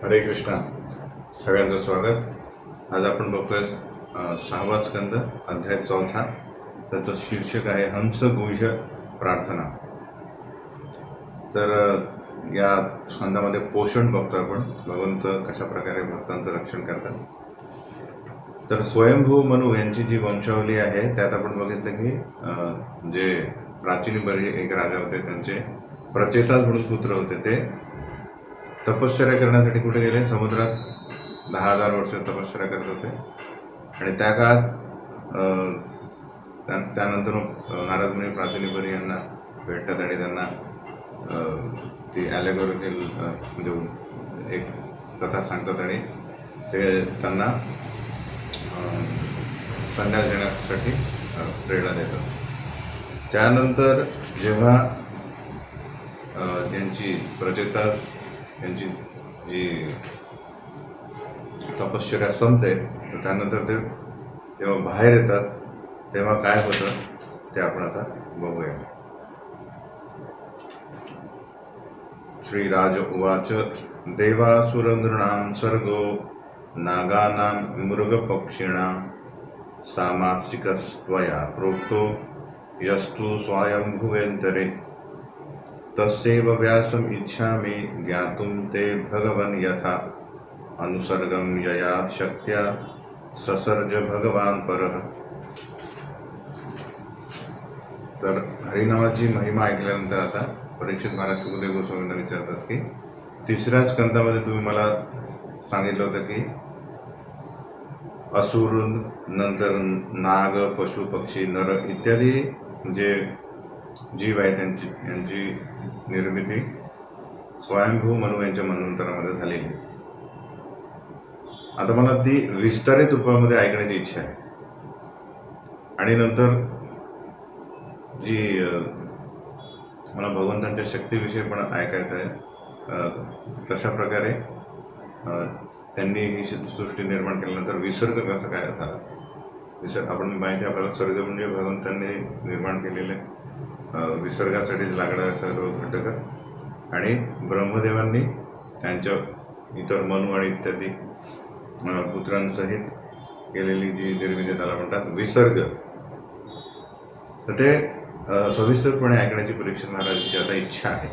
हरे कृष्णा. सगळ्यांचं स्वागत. आज आपण बघतोय 6वा स्कंद अध्याय 4. त्याचं शीर्षक आहे हंस गुह्य प्रार्थना. तर या स्कंदामध्ये पोषण बघतो आपण, भगवंत कशा प्रकारे भक्तांचं रक्षण करतात. तर स्वयंभू मनू यांची जी वंशावली आहे त्यात आपण बघितलं की जे प्राचीन बरी एक राजा होते, त्यांचे प्रचेतास म्हणून पुत्र होते. ते तपश्चर्या करण्यासाठी कुठे गेले? समुद्रात 10,000 वर्ष तपश्चर्या करत होते. आणि त्या काळात त्यानंतर नारद मुनी प्राचीन बरी यांना भेटतात आणि त्यांना ती ॲलेगोरिकल म्हणजे एक कथा सांगतात आणि ते त्यांना संन्यास घेण्यासाठी प्रेरणा देतात. त्यानंतर जेव्हा यांची प्रचेतास यांची जी तपश्चर्या संपते, त्यानंतर ते जेव्हा बाहेर येतात तेव्हा काय होतं ते आपण आता बघूया. श्रीराज उवाच देवासुरनृणां सर्गो नागानां मृगपक्षिणां सामासिकस्त्वया प्रोक्तो यस्तु स्वायंभुवेन्तरे तस्यैव व्यासम् इच्छामि ज्ञातुं ते भगवन् यथा अनुसर्गं यया शक्त्या ससर्ज भगवान परः. तर हरिनामाची महिमा ऐकल्यानंतर आता परीक्षित महाराज सुखदेव गोस्वामींना विचारतात की 3ऱ्या स्कंदामध्ये तुम्ही मला सांगितलं होतं की असुर, नंतर नाग, पशु, पक्षी, नर इत्यादी जे जीव आहे यांची निर्मिती स्वयंभू मनू यांच्या मन्वंतरामध्ये झालेली. आता मला ती विस्तारित रूपामध्ये ऐकण्याची इच्छा आहे. आणि नंतर जी मला भगवंतांच्या शक्तीविषयी पण ऐकायचं आहे. कशा प्रकारे त्यांनी ही सृष्टी निर्माण केल्यानंतर विसर्ग कसा काय झाला. आपण माहिती आहे आपल्याला, स्वर्ग म्हणजे भगवंतांनी निर्माण केलेले विसर्गासाठीच लागणारे सर्व घटक आणि ब्रह्मदेवांनी त्यांच्या इतर मनू आणि इत्यादी पुत्रांसहित केलेली जी निर्मिती त्याला म्हणतात विसर्ग. तर ते सविस्तरपणे ऐकण्याची परीक्षित महाराजांची आता इच्छा आहे.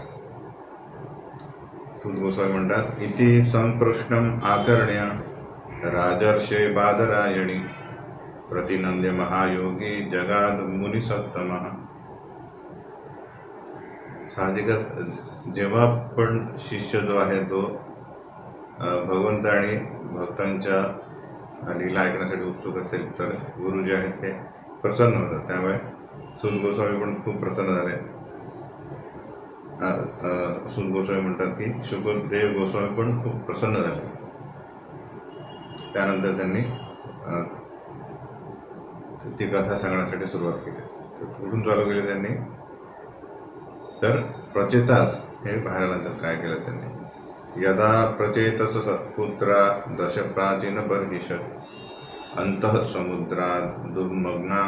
सूत गोस्वामी म्हणतात इति संप्रश्नम आकर्ण्य राजर्षे बादरायणी प्रतिनंद्य महायोगी जगाद मुनिसत्तमः. साहजिकच जेव्हा पण शिष्य जो आहे तो भगवंत आणि भक्तांच्या लीला ऐकण्यासाठी उत्सुक असेल तर गुरु जे आहेत ते प्रसन्न होतात. त्यामुळे सूत गोस्वामी पण खूप प्रसन्न झाले. सूत गोस्वामी म्हणतात की शुकदेव गोस्वामी पण खूप प्रसन्न झाले. त्यानंतर त्यांनी ती कथा सांगण्यासाठी सुरुवात केली. तर कुठून चालू केली त्यांनी? तर प्रचेतास हे बाहेरनंतर काय केलं त्यांनी? यदा प्रचेतस पुत्रा दश प्राचीन बर्हिषत् अंतः समुद्रा दुर्मग्ना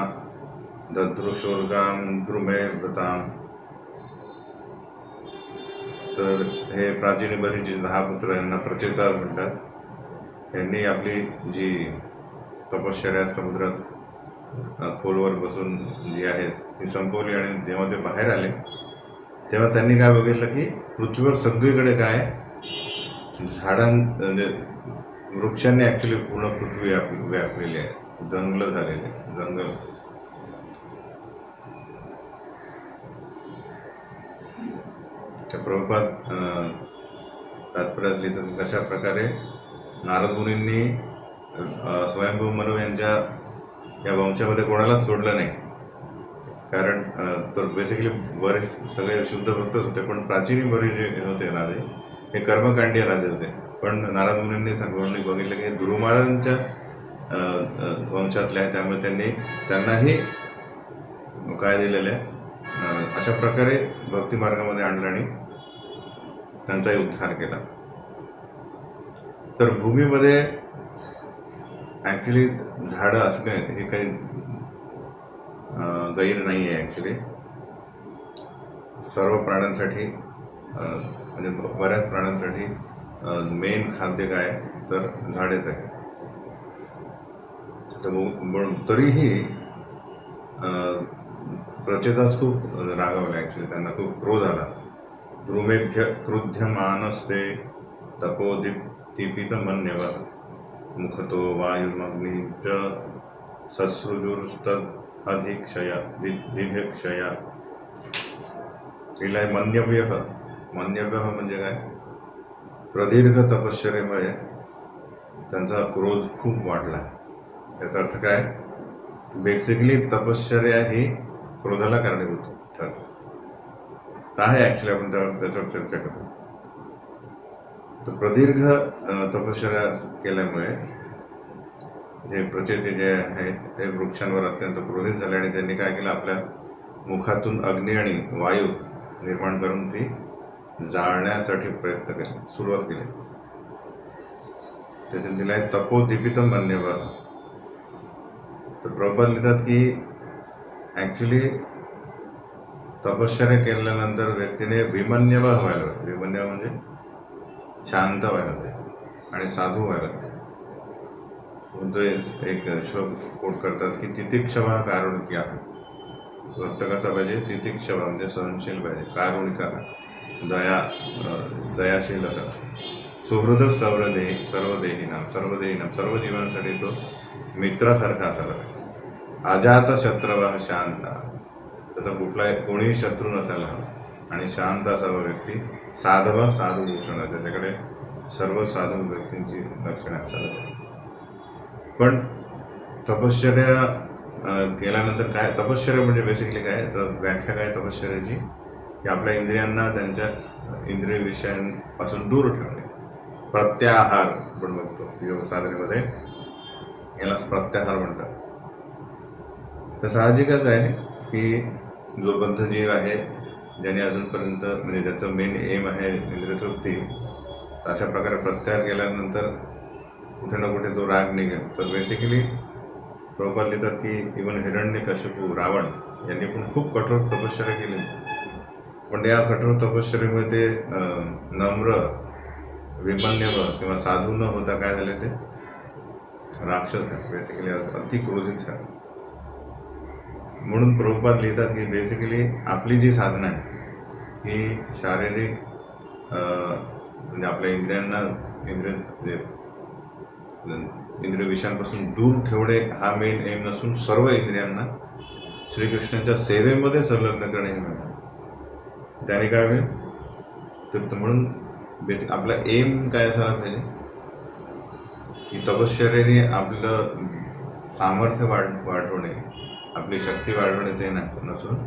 ददृशोर्गां द्रुमे व्रताम. तर हे प्राचीन बरीचे 10 पुत्र यांना प्रचेतास म्हणतात. यांनी आपली जी तपश्चर्या समुद्रात खोलवर बसून जी आहे ती संपवली आणि जेव्हा ते बाहेर आले तेव्हा त्यांनी काय बघितलं की पृथ्वीवर सगळीकडे काय म्हणजे वृक्षांनी ॲक्च्युली पूर्ण पृथ्वी व्यापलेली आहे. जंगल झालेले जंगल. प्रभुपाद तात्पर्यात लिहितात कशा प्रकारे नारद मुनींनी स्वयंभू मनू यांच्या या वंशामध्ये कोणालाच सोडलं नाही. कारण तर बेसिकली बरेच सगळे शुद्ध भक्तच होते, पण प्राचीन बरे जे होते राजे हे कर्मकांडीय राजे होते. पण नारद मुनींनी सांगून बघितलं की ध्रुव महाराजांच्या वंशातले आहे, त्यामुळे त्यांनाही काय दिलेलं आहे अशा प्रकारे भक्ती मार्गामध्ये आणलं आणि त्यांचाही उद्धार केला. तर भूमीमध्ये ॲक्च्युली झाडं असणे हे काही गैर नाही आहे. ॲक्च्युली सर्व प्राण्यांसाठी म्हणजे बऱ्याच प्राण्यांसाठी मेन खाद्य काय तर झाडेच आहे. तर म्हणून तरीही प्रचेताच खूप रागावला, ॲक्च्युली त्यांना खूप क्रोध आला. द्रुमेभ्य क्रुध्यमानस्ते तपोदीप्तिपितमन्यव मुखतो वायुमग्निश्च ससृजुस्तद अधिक्षया दिध्यक्षया. तिला मन्यव्य म्हणजे काय, प्रदीर्घ तपश्चर्येमुळे त्यांचा क्रोध खूप वाढला. याचा अर्थ काय, बेसिकली तपश्चर्या ही क्रोधाला कारणीभूत ठरते. तर आहे ॲक्च्युली आपण त्याच्यावर चर्चा करू. तर प्रदीर्घ तपश्चर्या केल्यामुळे जे प्रचेते जे आहेत ते वृक्षांवर अत्यंत क्रोधित झाले आणि त्यांनी काय केलं, आपल्या मुखातून अग्नी आणि वायू निर्माण करून ती जाळण्यासाठी प्रयत्न केले, सुरुवात केली. त्याच्यात दिलाय तपोदीपितम मन्यव. तर प्रभुपाद लिहितात की ॲक्च्युली तपश्चर्या केल्यानंतर व्यक्तीने विमन्यव व्हायला पाहिजे. विमन्यव म्हणजे शांत व्हायला पाहिजे आणि साधू व्हायला पाहिजे. तो एक श्लोक कोट करतात की तितिक्षवा कारुणिका. भक्त कसा पाहिजे, तितिक्षवा म्हणजे सहनशील पाहिजे, कारुणिका दयाशील असा, सुहृद सर्वदेहीनाम सर्व जीवनासाठी तो मित्रासारखा असायला पाहिजे. अजात शत्रवः शांत, त्याचा कुठलाही कोणीही शत्रू नसायला हवा आणि शांत असावा व्यक्ती. साधव साधुभूषण, त्याच्याकडे सर्व साधू व्यक्तींची लक्षणे असायला पाहिजे. पण तपश्चर्या केल्यानंतर काय, तपश्चर्या म्हणजे बेसिकली काय, तर व्याख्या काय तपश्चर्याची, की आपल्या इंद्रियांना त्यांच्या इंद्रिय विषयांपासून दूर ठेवणे. प्रत्याहार आपण बघतो योग साधनेमध्ये, यालाच प्रत्याहार म्हणतात. तर साहजिकच आहे की जो बद्ध जीव आहे, ज्याने अजूनपर्यंत म्हणजे ज्याचं मेन एम आहे इंद्रियतृप्ती, अशा प्रकारे प्रत्याहार केल्यानंतर कुठे ना कुठे तो राग निघेल. तर बेसिकली प्रभुपाद लिहितात की इवन हिरण्यकशिपू रावण यांनी पण खूप कठोर तपश्चर्या केली, पण या कठोर तपश्चर्येमुळे ते नम्र विमन्यव किंवा साधू न होता काय झाले, ते राक्षस आहे, बेसिकली अति क्रोधित झाले. म्हणून प्रभुपाद लिहितात की बेसिकली आपली जी साधना आहे ही शारीरिक म्हणजे आपल्या इंद्रियांना इंद्रिय विषयांपासून दूर ठेवणे हा मेन एम नसून सर्व इंद्रियांना श्रीकृष्णांच्या सेवेमध्ये संलग्न करणे हे म्हणतात. त्याने काय होईल, तर म्हणून बेसिक आपला एम काय असायला पाहिजे, की तपश्चर्याने आपलं सामर्थ्य वाढवणे, आपली शक्ती वाढवणे ते नसून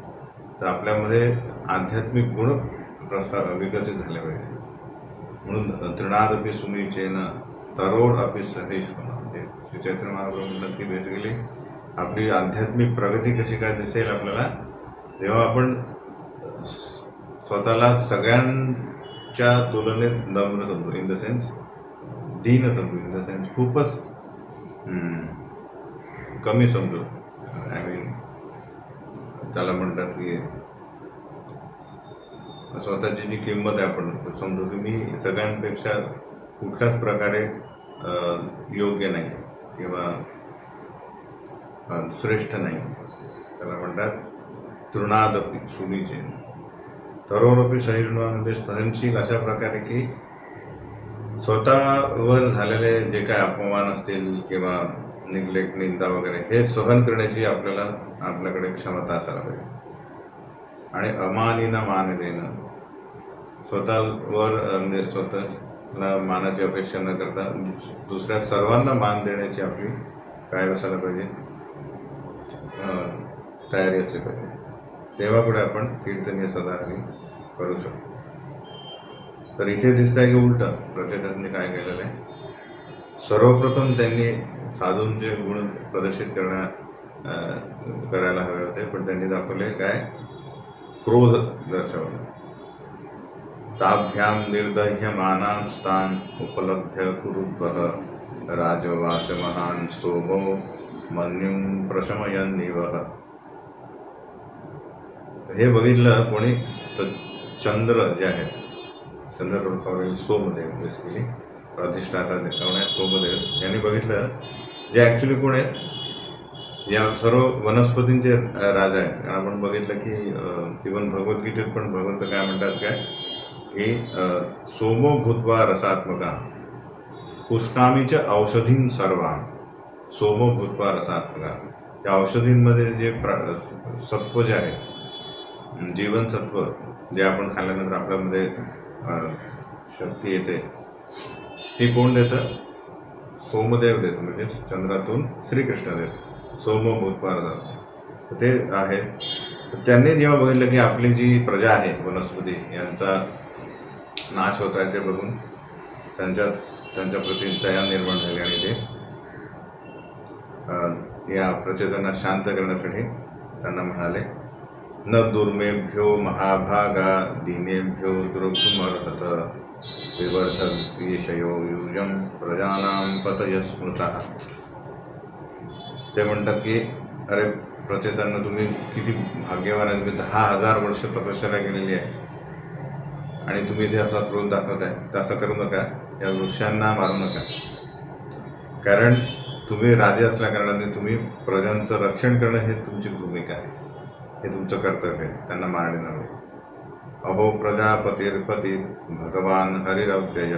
तर आपल्यामध्ये आध्यात्मिक गुण विकसित झाले पाहिजे. म्हणून तृणादपि सुनिचेन तरोड अपि सहिष्णु, म्हणजे श्री चैतन्य महाप्रभू म्हणतात की बेसिकली आपली आध्यात्मिक प्रगती कशी काय दिसेल आपल्याला, जेव्हा आपण स्वतःला सगळ्यांच्या तुलनेत नम्र समजू, इन द सेन्स दीन समजू, इन द सेन्स खूपच कमी समजू. आय मीन त्याला म्हणतात की स्वतःची जी किंमत आहे आपण समजू की मी सगळ्यांपेक्षा कुठल्याच प्रकारे योग्य नाही किंवा श्रेष्ठ नाही. त्याला म्हणतात तृणादपि सुनीचे तरोरपि सहिष्णु, म्हणजे सहनशील अशा प्रकारे की स्वतःवर झालेले जे काय अपमान असतील किंवा निग्लेक्ट, निंदा वगैरे हे सहन करण्याची आपल्याकडे क्षमता असायला पाहिजे. आणि अमानीना मान देणं, स्वतःवर म्हणजे स्वतःला मानाची अपेक्षा न करता दुसऱ्या सर्वांना मान देण्याची आपली काय असायला पाहिजे, तयारी असली पाहिजे. तेव्हा पुढे आपण कीर्तनीय सदाहरी करू शकतो. तर इथे दिसत आहे की उलटं प्रचेतांनी काय केलेलं आहे, सर्वप्रथम त्यांनी साधूंचे गुण प्रदर्शित करायला हवे होते, पण त्यांनी दाखवले काय, क्रोध दर्शवला. ताभ्याम निर्दह्यमानां स्थान उपलभ्य कुरुद्वः राजवाच महान स्तोभो मन्युं प्रशमयन्निवः. हे बघितलं कोणी, तर चंद्र जे आहेत चंद्रप्रभूवरील सोमदेव बेसिकली अधिष्ठाता कोण आहे सोमदेव यांनी बघितलं जे ॲक्च्युली कोण आहेत या सर्व वनस्पतींचे राजा आहेत. कारण आपण बघितलं की इवन भगवद्गीतेत पण भगवंत काय म्हणतात काय की सोमो भूत्वा रसात्मका पुष्णामीच औषधीं सर्वा सोमो भूत्वा रसात्मका. त्या औषधींमध्ये जे सत्व जे आहे जीवनसत्व जे आपण खाल्ल्यानंतर आपल्यामध्ये शक्ती येते ती कोण देतं सोमदेव देतं म्हणजे चंद्रातून श्रीकृष्ण देत सोमो भूत्वा रसात्मका ते आहेत. त्यांनी जेव्हा बघितलं की आपली जी प्रजा आहे वनस्पती यांचा नाश होत आहे ते बघून त्यांच्या प्रती दया निर्माण झाली आणि ते या प्रचेतना शांत करण्यासाठी त्यांना म्हणाले न दुर्मेभ्यो महाभागा दीनेभ्यो द्रव्यमर्हत विवर्थ विषयो युजम प्रजानां पतय स्मृतः. ते म्हणतात की अरे प्रचेतांना तुम्ही किती भाग्यवान आहे, तुम्ही 10,000 वर्ष तपश्चर्या केलेली आहे आणि तुम्ही इथे असा क्रोध दाखवताय. तर असं करू नका, या वृक्षांना मारू नका. कारण तुम्ही राजे असल्या कारणाने तुम्ही प्रजांचं रक्षण करणं हे तुमची भूमिका आहे, हे तुमचं कर्तव्य आहे, त्यांना मारणे नव्हे. अहो प्रजापतिर्पती भगवान हरिरव्यय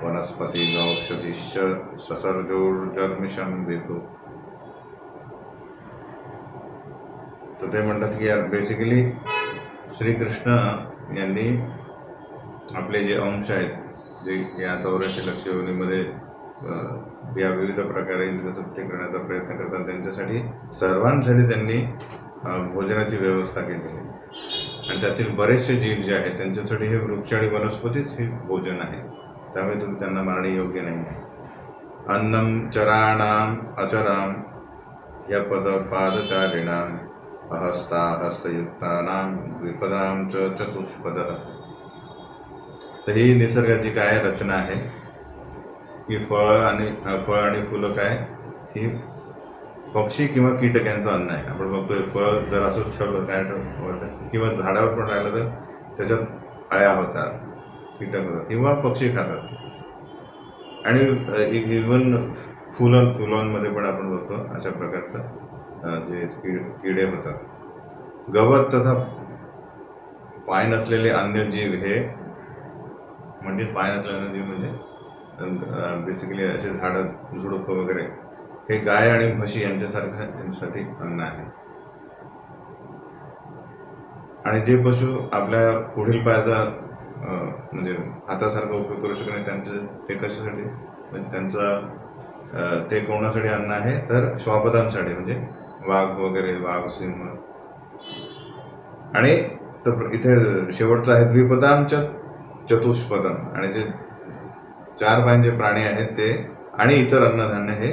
वनस्पती गौषधीश्च ससर्जोर्जर्मिषं विभू. तर ते म्हणतात की यार बेसिकली श्रीकृष्ण यांनी आपले जे अंश आहेत जे या 84 लक्ष योनीमध्ये या विविध प्रकारे इंद्रतृप्ती करण्याचा प्रयत्न करतात त्यांच्यासाठी सर्वांसाठी त्यांनी भोजनाची व्यवस्था केलेली आणि त्यातील बरेचसे जीव जे आहेत त्यांच्यासाठी हे वृक्ष आणि वनस्पतीच हे भोजन आहे. त्यामुळे तुम्ही त्यांना मारणे योग्य नाही आहे. अन्नम चराणाम अचराम या पादचारिणाम अहस्ता हस्तयुक्तानां द्विपदां च चतुष्पदः. तर ही निसर्गाची काय रचना आहे की फळ आणि फुलं काय ही पक्षी किंवा कीटकांचं अन्न आहे. आपण बघतोय फळ जर असंच ठेवलं काय ठेवलं किंवा झाडावर पण राहिलं तर त्याच्यात अळ्या होतात, कीटक होतात किंवा पक्षी खातात. आणि इव्हन फुलांमध्ये पण आपण बघतो अशा प्रकारचं जे किडे होतात. गवत तथा पाय नसलेले अन्य जीव हे म्हणजे पाय नसलेले जीव म्हणजे बेसिकली असे झाडं झुडुपं वगैरे हे गाय आणि म्हशी यांच्यासाठी अन्न आहे. आणि जे पशु आपल्या पुढील पायाचा म्हणजे हातासारखा उपयोग करू शकत नाही ते कशासाठी म्हणजे त्यांचा ते कोणासाठी अन्न आहे तर श्वापदांसाठी म्हणजे वाघ वगैरे वाघ सिंह. आणि तर इथे शेवटचं आहे द्विपदांच्या चतुष्पदम आणि जे 4 पायांचे प्राणी आहेत ते आणि इतर अन्नधान्य हे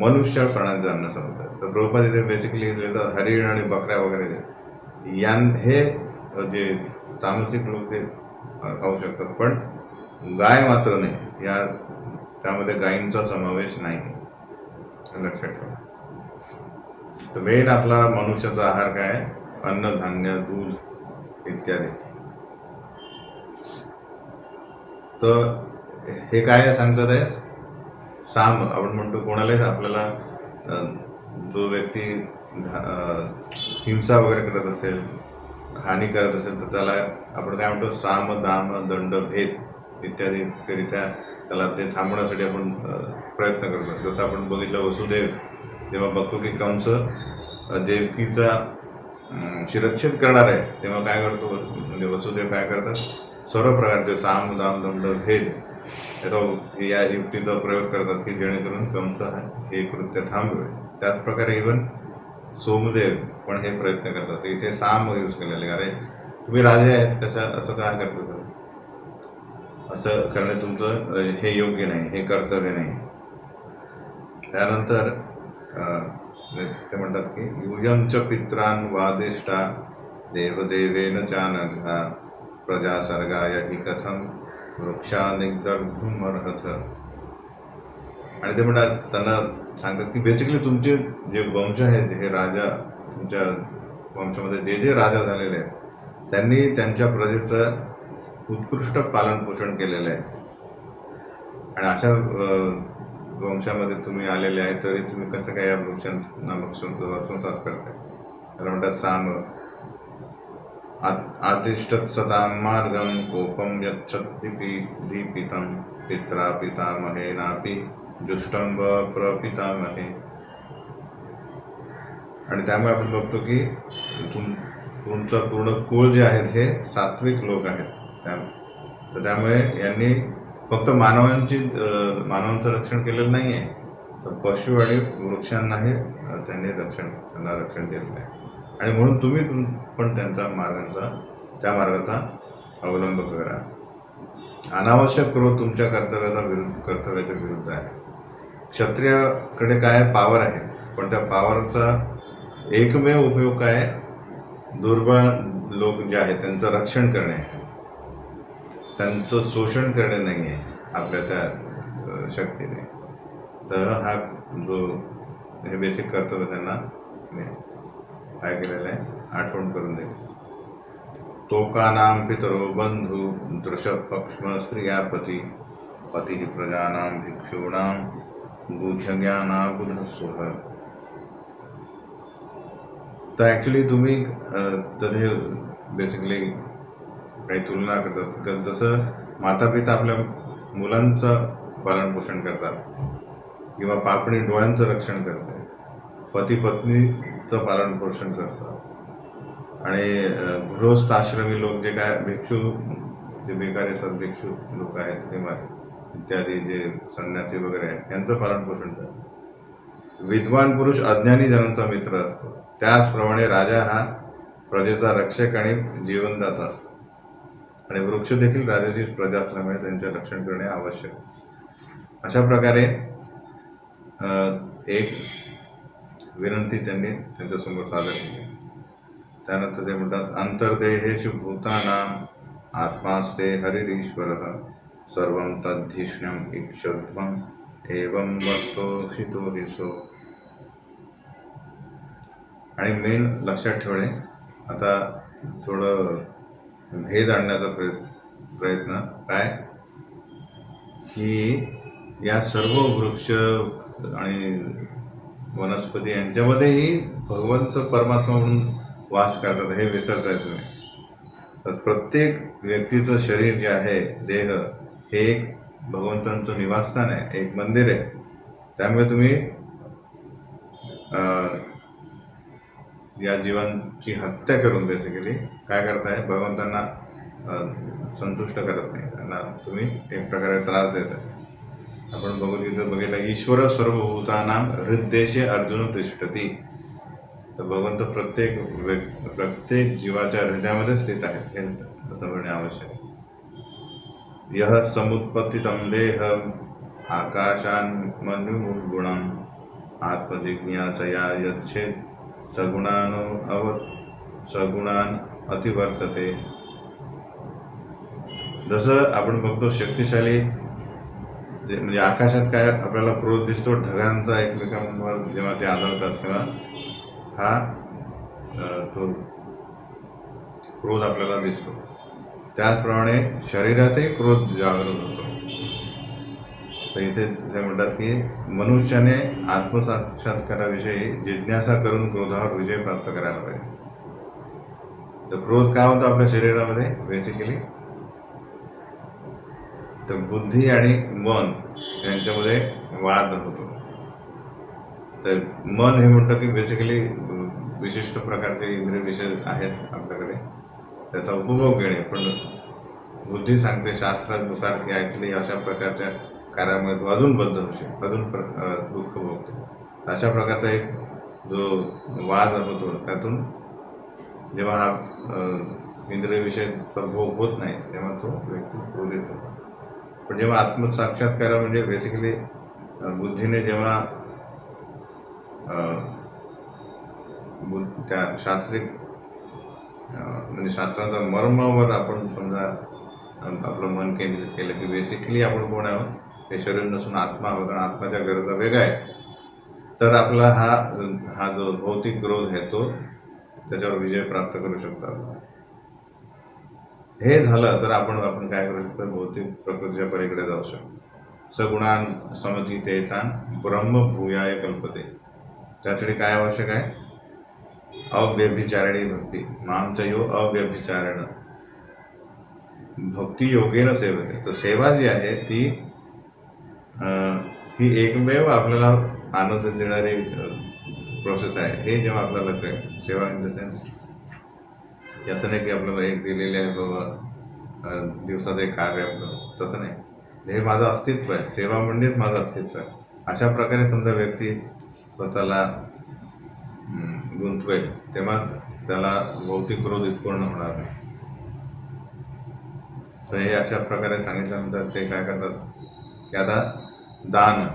मनुष्य प्राण्यांचं अन्न समजतात. तर प्रभुपाद इथे बेसिकली लिहितात हरिण आणि बकऱ्या वगैरे हे जे तामसिक लोक ते खाऊ शकतात पण गाय मात्र नाही. त्यामध्ये गायींचा समावेश नाही लक्षात ठेवा. तर मेन आपला मनुष्याचा आहार काय अन्नधान्य दूध इत्यादी. तर हे काय सांगतात आहे साम. आपण म्हणतो कोणालाही आपल्याला जो व्यक्ती हिंसा वगैरे करत असेल हानी करत असेल तर त्याला आपण काय म्हणतो साम दाम दंड भेद इत्यादी करित्या त्याला ते थांबवण्यासाठी आपण प्रयत्न करतो. जसं आपण बघितलं वसुदेव जेव्हा बघतो की कंस देवकीचा शिरच्छेद करणार आहे तेव्हा काय करतो म्हणजे वसुदेव काय करतात सर्व प्रकारचे साम दाम दंड भेद या युक्तीचा प्रयोग करतात की जेणेकरून कंस हे कृत्य थांबवेल. त्याचप्रकारे इव्हन सोमदेव पण हे प्रयत्न करतात. इथे साम यूज केलेले अरे तुम्ही राजे आहेत कशा असं काय करतो असं करणे तुमचं हे योग्य नाही, हे कर्तव्य नाही. त्यानंतर ते म्हणतात की यूयंच पित्रान वादिष्टा देवदेवेन चानघा प्रजा सर्गाय हि कथम वृक्षानिग्धर्भुमर्हथ. आणि ते म्हणतात त्यांना सांगतात की बेसिकली तुमचे जे वंश आहेत हे राजा तुमच्या वंशामध्ये जे राजा झालेले आहेत त्यांनी त्यांच्या प्रजेचं उत्कृष्ट पालन पोषण केलेलं आहे. आणि अशा वंशामध्ये तुम्ही आलेले आहे, तरी तुम्ही कसं काय या वृक्षांना संसार करताय? त्याला म्हणतात साम आतिष्ठत सतां मार्गं कोपम यच्छति दीपितं पित्रा पितामहेनापि जुष्टं व प्रपितामहे. आणि त्यामुळे आपण बघतो की तुमचं पूर्ण कुळ जे आहेत हे सात्विक लोक आहेत. तर त्यामुळे यांनी फक्त मानवांचं रक्षण केलेलं नाही आहे, तर पशु आणि वृक्षांनाही त्यांना रक्षण केलेलं आहे. आणि म्हणून तुम्ही पण त्या मार्गाचा अवलंब करा. अनावश्यक क्रोध तुमच्या कर्तव्याच्या विरुद्ध आहे. क्षत्रियाकडे काय पॉवर आहे, पण त्या पॉवरचा एकमेव उपयोग काय? दुर्बळ लोक जे आहेत त्यांचं रक्षण करणे, त्यांचं शोषण करणे नाही आहे आपल्या त्या शक्तीने. तर हा जो हे बेसिक कर्तव्य त्यांना काय केलेलं आहे आठवण करून देईल. तोकानां पितरो बंधू दृशपक्ष्म स्त्रियापती पती प्रजानां भिक्षूणां बुद्धज्ञाना बुधस्वः. तर ॲक्च्युली तुम्ही तथे बेसिकली काही तुलना करतात. जसं माता पिता आपल्या मुलांचं पालन पोषण करतात किंवा पापणी डोळ्यांचं रक्षण करतात, पती पत्नीचं पालन पोषण करतात, आणि गृहस्थाश्रमी लोक जे काय भिक्षू जे बेकारी असतात, भिक्षू लोक आहेत किंवा इत्यादी जे संन्यासी वगैरे आहेत त्यांचं पालन पोषण करतात. विद्वान पुरुष अज्ञानी जनांचा मित्र असतो, त्याचप्रमाणे राजा हा प्रजेचा रक्षक आणि जीवनदाता असतो. आणि वृक्ष देखील राजाचीच प्रजा असल्यामुळे त्यांचे रक्षण करणे आवश्यक. अशा प्रकारे एक विनंती त्यांनी त्यांच्यासमोर सादर केली. त्यानंतर ते म्हणतात अंतर्देहेषु भूतानां आत्मास्ते हरिरीश्वरः सर्वं तद्धिष्ण्यम् ईक्षध्वम् एवं वस्तुहितो हिसो. आणि मेन लक्षात ठेवणे, आता थोडं भेद आणण्याचा प्रयत्न काय की या सर्व वृक्ष आणि वनस्पती यांच्यामध्येही भगवंत परमात्मा म्हणून वास करतात हे विसरताय तुम्ही. तर प्रत्येक व्यक्तीचं शरीर जे आहे, देह, हे एक भगवंतांचं निवासस्थान आहे, एक मंदिर आहे. त्यामुळे तुम्ही या जीवांची हत्या करून बेसिकली काय करताय, भगवंतांना संतुष्ट करत नाही, त्यांना तुम्ही एक प्रकारे त्रास देत आहे. आपण भगवद्गीतेत बघितलं, ईश्वर सर्वभूतानां हृद्देशे अर्जुन तिष्ठती. तर भगवंत प्रत्येक जीवाच्या हृदयामध्ये स्थित आहेत हे समजणे आवश्यक आहे. यः समुत्पत्तितं देहम् आकाशान्मन्युर्गुणम् आत्मजिज्ञासया यच्छेद सगुणान अतिवर्तते. जसं आपण बघतो शक्तिशाली म्हणजे आकाशात काय आपल्याला क्रोध दिसतो, ढगांचा एकमेकांवर जेव्हा ते आदळतात तेव्हा हा तो क्रोध आपल्याला दिसतो. त्याचप्रमाणे शरीरातही क्रोध जागृत होतो. तर इथे ते म्हणतात की मनुष्याने आत्मसाक्षात्काराविषयी जिज्ञासा करून क्रोधावर विजय प्राप्त करायला पाहिजे. तर क्रोध काय होतो आपल्या शरीरामध्ये बेसिकली, तर बुद्धी आणि मन यांच्यामध्ये वाद होतो. तर मन हे म्हणतं की बेसिकली विशिष्ट प्रकारचे इंद्रिय विषय आहेत आपल्याकडे, त्याचा उपभोग घेणे. पण बुद्धी सांगते शास्त्रानुसार की ॲक्च्युली अशा प्रकारच्या कार्यामुळे तो अजून बद्ध होशील, अजून दुःख भोगतो. अशा प्रकारचा एक जो वाद होतो, त्यातून जेव्हा हा इंद्रिय विषय भोग होत नाही तेव्हा तो व्यक्ती क्रोधित होतो. पण जेव्हा आत्मसाक्षात्कार म्हणजे बेसिकली बुद्धीने जेव्हा त्या शास्त्रिक म्हणजे शास्त्राचा मर्मावर आपण समजा आपलं मन केंद्रित केलं की बेसिकली आपण कोण आहोत, हे शरीर नसून आत्मा आहोत आणि आत्माच्या गरजा वेगळ्या आहेत, तर आपला हा जो भौतिक क्रोध आहे तो त्याच्यावर विजय प्राप्त करू शकतो. हे झालं तर आपण आपण काय करू शकतो, भौतिक प्रकृतीच्या पलीकडे जाऊ शकतो. सगुणान समतीतेतान ब्रह्म भूयाय कल्पते. त्यासाठी काय आवश्यक आहे? अव्यभिचारिणी भक्ती. मामचयो अव्यभिचारण भक्ती योगेन सेवते. तर सेवा जी आहे ती ही एकमेव आपल्याला आनंद देणारी प्रोसेस आहे. हे जेव्हा आपल्याला कळेल, सेवा इन द सेन्स की असं नाही की आपल्याला एक दिलेले आहे बाबा दिवसात एक कार्य आपलं, तसं नाही. हे माझं अस्तित्व आहे, सेवा म्हणजेच माझं अस्तित्व आहे. अशा प्रकारे समजा व्यक्ती स्वतःला गुंतवेल तेव्हा त्याला भौतिक क्रोध उत्पन्न होणार नाही. तर हे अशा प्रकारे सांगितल्यानंतर ते काय करतात की आता दान,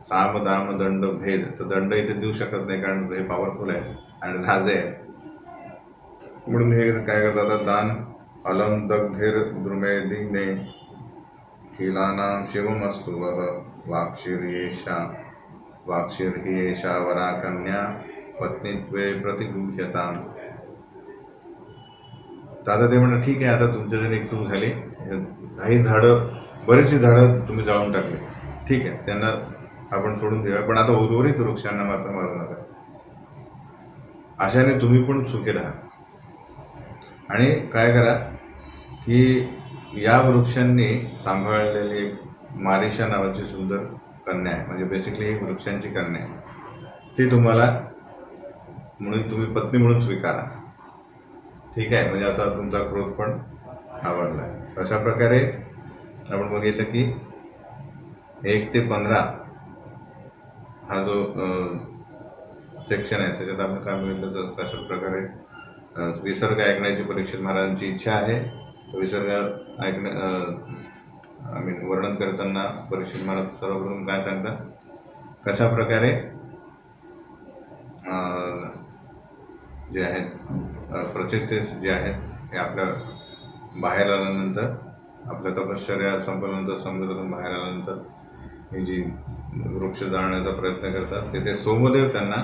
साम दाम दंड भेद. तर दंड इथे देऊ शकत नाही कारण हे पॉवरफुल आहे आणि राजे आहे. म्हणून हे काय करतात, दान अलम दग्धीर द्रुमेदीने खिलानाम शिवमस्तु वह वाक्षीर ही येषा वरा कन्या पत्नीत्वे प्रतिगुह्यताम. तर आता ते म्हणतात ठीक आहे, आता तुमच्या जरी एक चूक झाली, काही झाडं, बरीचशी झाडं तुम्ही जाळून टाकली, ठीक आहे, त्यांना आपण सोडून देऊया, पण आता उर्वरित वृक्षांना मात्र मारू नका. अशाने तुम्ही पण सुखी राहा. आणि काय करा की या वृक्षांनी सांभाळलेली एक मारिशा नावाची सुंदर कन्या आहे, म्हणजे बेसिकली ही वृक्षांची कन्या आहे, ती तुम्हाला म्हणून तुम्ही पत्नी म्हणून स्वीकारा. ठीक आहे, म्हणजे आता तुमचा क्रोध पण आवडला आहे. अशा प्रकारे आपण बघितलं की 1 ते 15 हा जो सेक्शन आहे त्याच्यात आपण काय बघितलं तर कशा प्रकारे विसर्ग ऐकण्याची परीक्षित महाराजांची इच्छा आहे. विसर्ग वर्णन करताना परीक्षित महाराज सर्वप्रथम काय सांगतात, कशा प्रकारे जे आहेत प्रचेतेस जे आहेत हे आपल्या बाहेर आल्यानंतर, आपल्या तपश्चर्या संपल्यानंतर, समुद्रातून बाहेर आल्यानंतर ही जी वृक्ष जाळण्याचा प्रयत्न करतात, तिथे सोमदेव त्यांना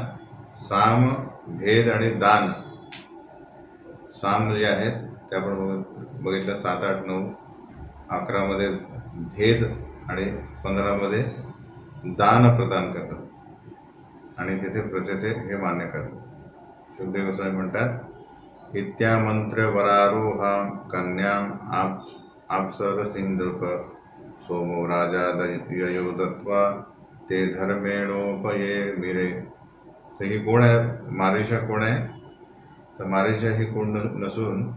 साम, भेद आणि दान. साम जे आहेत ते आपण बघितलं 7, 8, 9, 11 भेद आणि 15 दान प्रदान करतात आणि तिथे प्रचेते हे मान्य करतात. शुद्धदेव गोस्वामी म्हणतात, इत्यामंत्र वरारोहा कन्याम आपसर सिंधुक सोमो राजा ययो दत्वा ते धर्मेणोपये मिरे. तर ही कोण आहे? मारिशा कोण आहे? तर मारिशा ही कोण नसून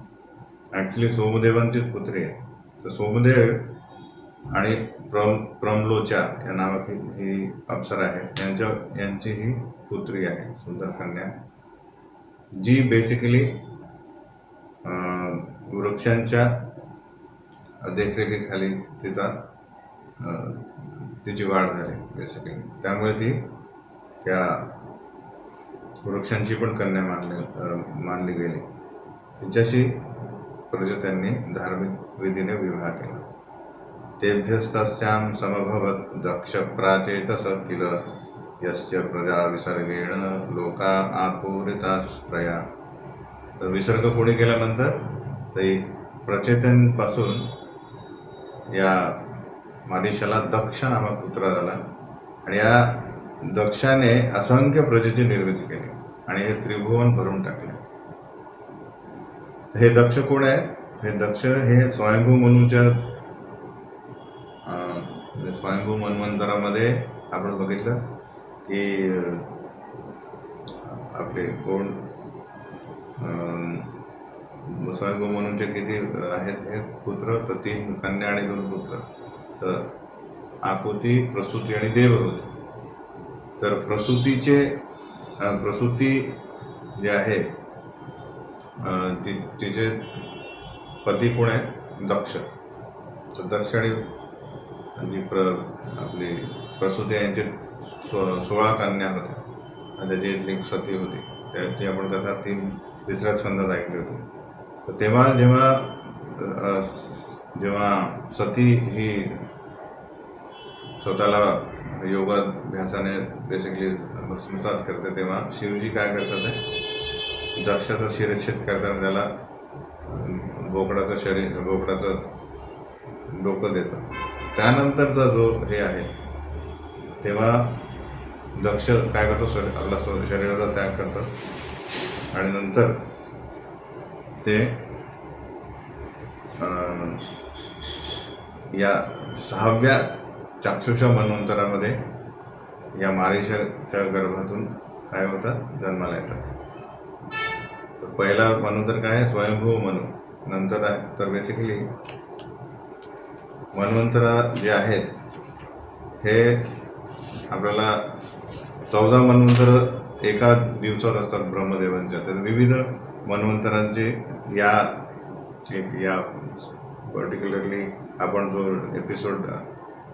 ॲक्च्युली सोमदेवांचीच पुत्री आहे. तर सोमदेव आणि प्रमलोचा या नावाची ही अप्सरा आहे, यांची ही पुत्री आहे, सुंदर कन्या, जी बेसिकली वृक्षांच्या देखरेखीखाली तिची वाढ झाली बेसिकली. त्यामुळे ती त्या वृक्षांची पण कन्या मानली गेली. तिच्याशी प्रजोत्यांनी धार्मिक विधीने विवाह केला. तेभ्यस्तस्यां समभवत दक्ष प्राचेतस किल यस्य प्रजा विसर्गेण लोका आपूरिताश्रया. तर विसर्ग कोणी केल्यानंतर तरी प्रचेतनपासून या मारिशाला दक्ष नामक पुत्र झाला आणि या दक्षाने असंख्य प्रजेची निर्मिती केली आणि हे त्रिभुवन भरून टाकले. हे दक्ष कोण आहे? हे दक्ष हे स्वयंभू मनूच्या स्वयंभू मन्वंतरामध्ये आपण बघितलं की आपले कोण स्वयंभू मनूचे किती आहेत हे पुत्र? तर 3 कन्या आणि 2 पुत्र. तर आकुती, प्रसूती आणि देव होते. तर प्रसूती जे आहे तिचे पती कोण आहे? दक्ष. तर दक्ष आणि जी आपली प्रसूती यांचे 16 कन्या होत्या आणि त्याची एक सती होती. त्याची आपण कथा 3ऱ्या स्कंदात ऐकली होती. तर तेव्हा जेव्हा सती ही स्वतःला योगाभ्यासाने बेसिकली भस्मसात करते, तेव्हा शिवजी काय करतात आहे दक्षाचं शिरच्छेद करताना त्याला बोकडाचं डोकं देतं. त्यानंतरचा जो हे आहे तेव्हा दक्ष काय करतो, आपला शरीराचा त्याग करतात आणि नंतर ते या 6व्या चाक्षुषा मनवंतरामध्ये या मारीच्या गर्भातून काय होतात, जन्माला येतात. पहिला मनवंतर काय आहे, स्वयंभू मनु. नंतर आहे तर बेसिकली मनवंतरा जे आहेत हे आपल्याला 14 मनवंतर एका दिवसात असतात ब्रह्मदेवांच्या. तर विविध मनवंतरांचे या पर्टिक्युलरली आपण जो एपिसोड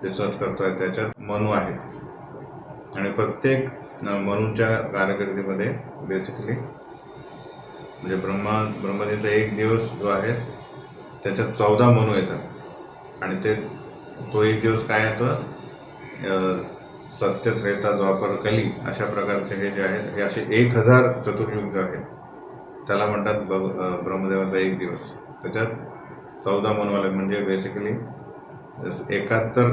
डिस्कस करतोय त्याच्यात मनू आहेत आणि प्रत्येक मनूच्या कारकिर्दीमध्ये बेसिकली म्हणजे ब्रह्मदेवाचा एक दिवस जो आहे त्याच्यात 14 मनू येतात आणि तो एक दिवस काय येतं, सत्य, त्रेता, द्वापर, कली अशा प्रकारचे हे जे आहेत हे असे 1000 चतुर्युग जे आहेत त्याला म्हणतात ब्रह्मदेवाचा एक दिवस. त्याच्यात 14 मनू आले म्हणजे बेसिकली 71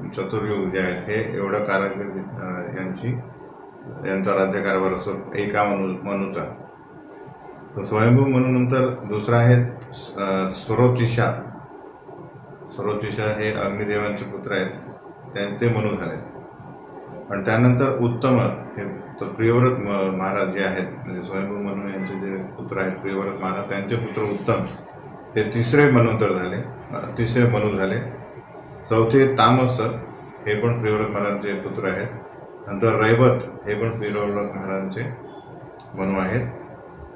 चतुर्युग जे आहेत हे एवढा कारागिरी यांचा राज्यकारभार असतो एका मनूचा. तर स्वयंभू मनूनंतर दुसरा आहे स्वरोचिषा. स्वरोचिषा हे अग्निदेवांचे पुत्र आहेत, ते मनू झाले. पण त्यानंतर उत्तम हे तर प्रियव्रत महाराज जे आहेत म्हणजे स्वयंभू मनू यांचे जे पुत्र आहेत प्रियव्रत महाराज, त्यांचे पुत्र उत्तम हे तिसरे मनू झाले. चौथे तामस हे पण प्रियव्रत महाराजांचे पुत्र आहेत. नंतर रैवत हे पण प्रियव्रत महाराजांचे मनू आहेत.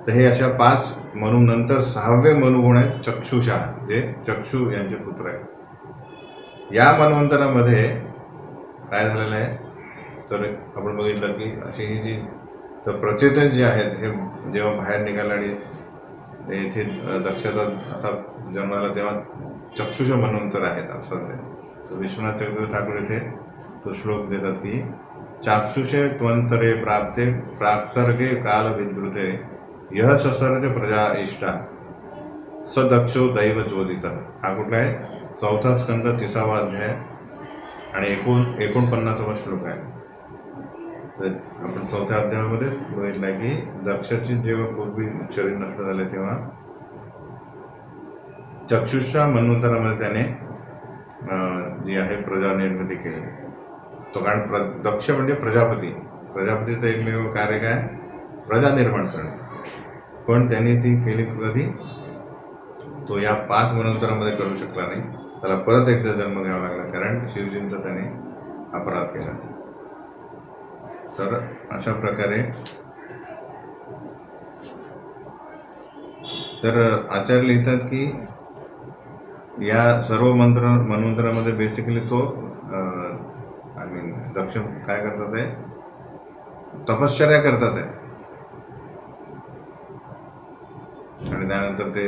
तर हे अशा 5 मनू नंतर 6वे मनू कोण आहेत, चक्षुषा, जे चक्षु यांचे पुत्र आहेत. या मनवंतरामध्ये काय झालेलं आहे तर आपण बघितलं की अशी ही जी तर प्रचेतस जे आहेत हे जेव्हा बाहेर निघाला आणि येथे दक्षाचा असा जन्माला तेव्हा चक्षुष मनवंतर आहेत असं. तर विश्वनाथ चक्रवर्ती ठाकूर येथे तो श्लोक देतात की चाक्षुषे त्वंतरे प्राप्ते प्राप्सर्गे काल विद्रुते यह ससर्ज प्रजा इष्टा स दक्षो दैव चोदिता. हा कुठला आहे, 4था स्कंद 30वा अध्याय आणि 49वा श्लोक आहे. तर आपण 4थ्या अध्यायामध्येच बघितलं आहे की दक्षाची जेव्हा पूर्वी शरीर नष्ट झाले तेव्हा चक्षुषा मनवंतरामध्ये त्याने जी आहे प्रजा निर्मिती केली. तो कारण दक्ष म्हणजे प्रजापतीचं एकमेव कार्य काय, प्रजा निर्माण करणे. पण त्यांनी ती केली कधी, तो या 5 मनवंतरामध्ये करू शकला नाही. त्याला परत एकदा जन्म घ्यावा लागला कारण शिवजींचा त्याने अपराध केला. तर अशा प्रकारे तर आचार्य लिहितात की या सर्व मनवंतरामध्ये बेसिकली तो दक्ष काय करतात आहे, तपश्चर्या करतात आहे. आणि त्यानंतर ते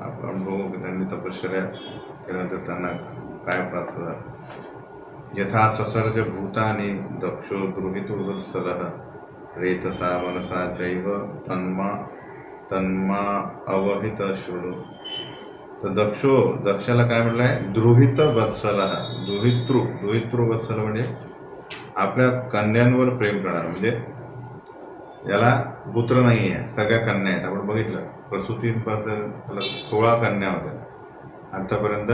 आपण बघू की त्यांनी तपश्चर्या केल्यानंतर त्यांना काय प्राप्त झालं. यथा ससर्ज भूतानि दक्षो द्रुहितुर्वत्सलः रेतसा मनसा चैव तन्मा अवहित शृणु. तर दक्षाला काय म्हटलं आहे, द्रुहित वत्सलः. दुहितृ वत्सल म्हणजे आपल्या कन्यांवर प्रेम करणार. म्हणजे याला पुत्र नाही आहे, सगळ्या कन्या आहेत. आपण बघितलं प्रसूतीपासून त्याला 16 कन्या होत्या आतापर्यंत,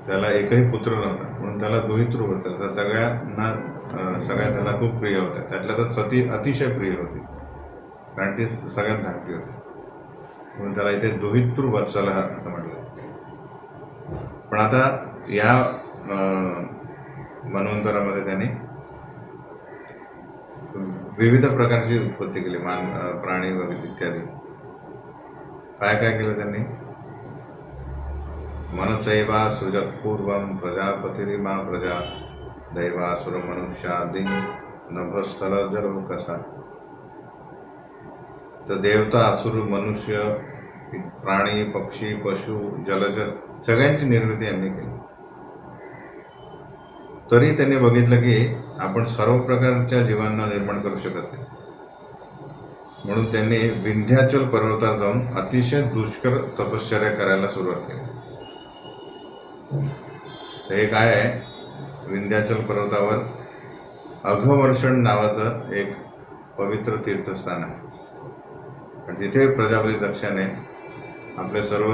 त्याला एकही पुत्र नव्हता म्हणून त्याला दुहितृ वत्सल. तर सगळ्या त्याला खूप प्रिय होत्या. त्यातल्या तर सती अतिशय प्रिय होती कारण ती सगळ्यात धाकटी होती म्हणून त्याला इथे दुहितृ वत्सल असं म्हटलं. पण आता या मनवंतरामध्ये त्याने विविध प्रकारची उत्पत्ती केली, प्राणी वगैरे इत्यादी. काय काय केलं त्यांनी, मनसैवा सृजत पूर्वं प्रजापतिरिमा प्रजा दैवासुर मनुष्यादि नभस्थल जलोकसा. तर देवता, असुर, मनुष्य, प्राणी, पक्षी, पशु, जलचर सगळ्यांची निर्मिती यांनी केली. तरी त्यांनी बघितलं की आपण सर्व प्रकारच्या जीवांना निर्माण करू शकत नाही. म्हणून त्यांनी विंध्याचल पर्वतावर जाऊन अतिशय दुष्कर तपश्चर्या करायला सुरुवात केली. हे काय आहे, विंध्याचल पर्वतावर अघवर्षण नावाचं एक पवित्र तीर्थस्थान आहे. आणि तिथे प्रजापती दक्षाने आपले सर्व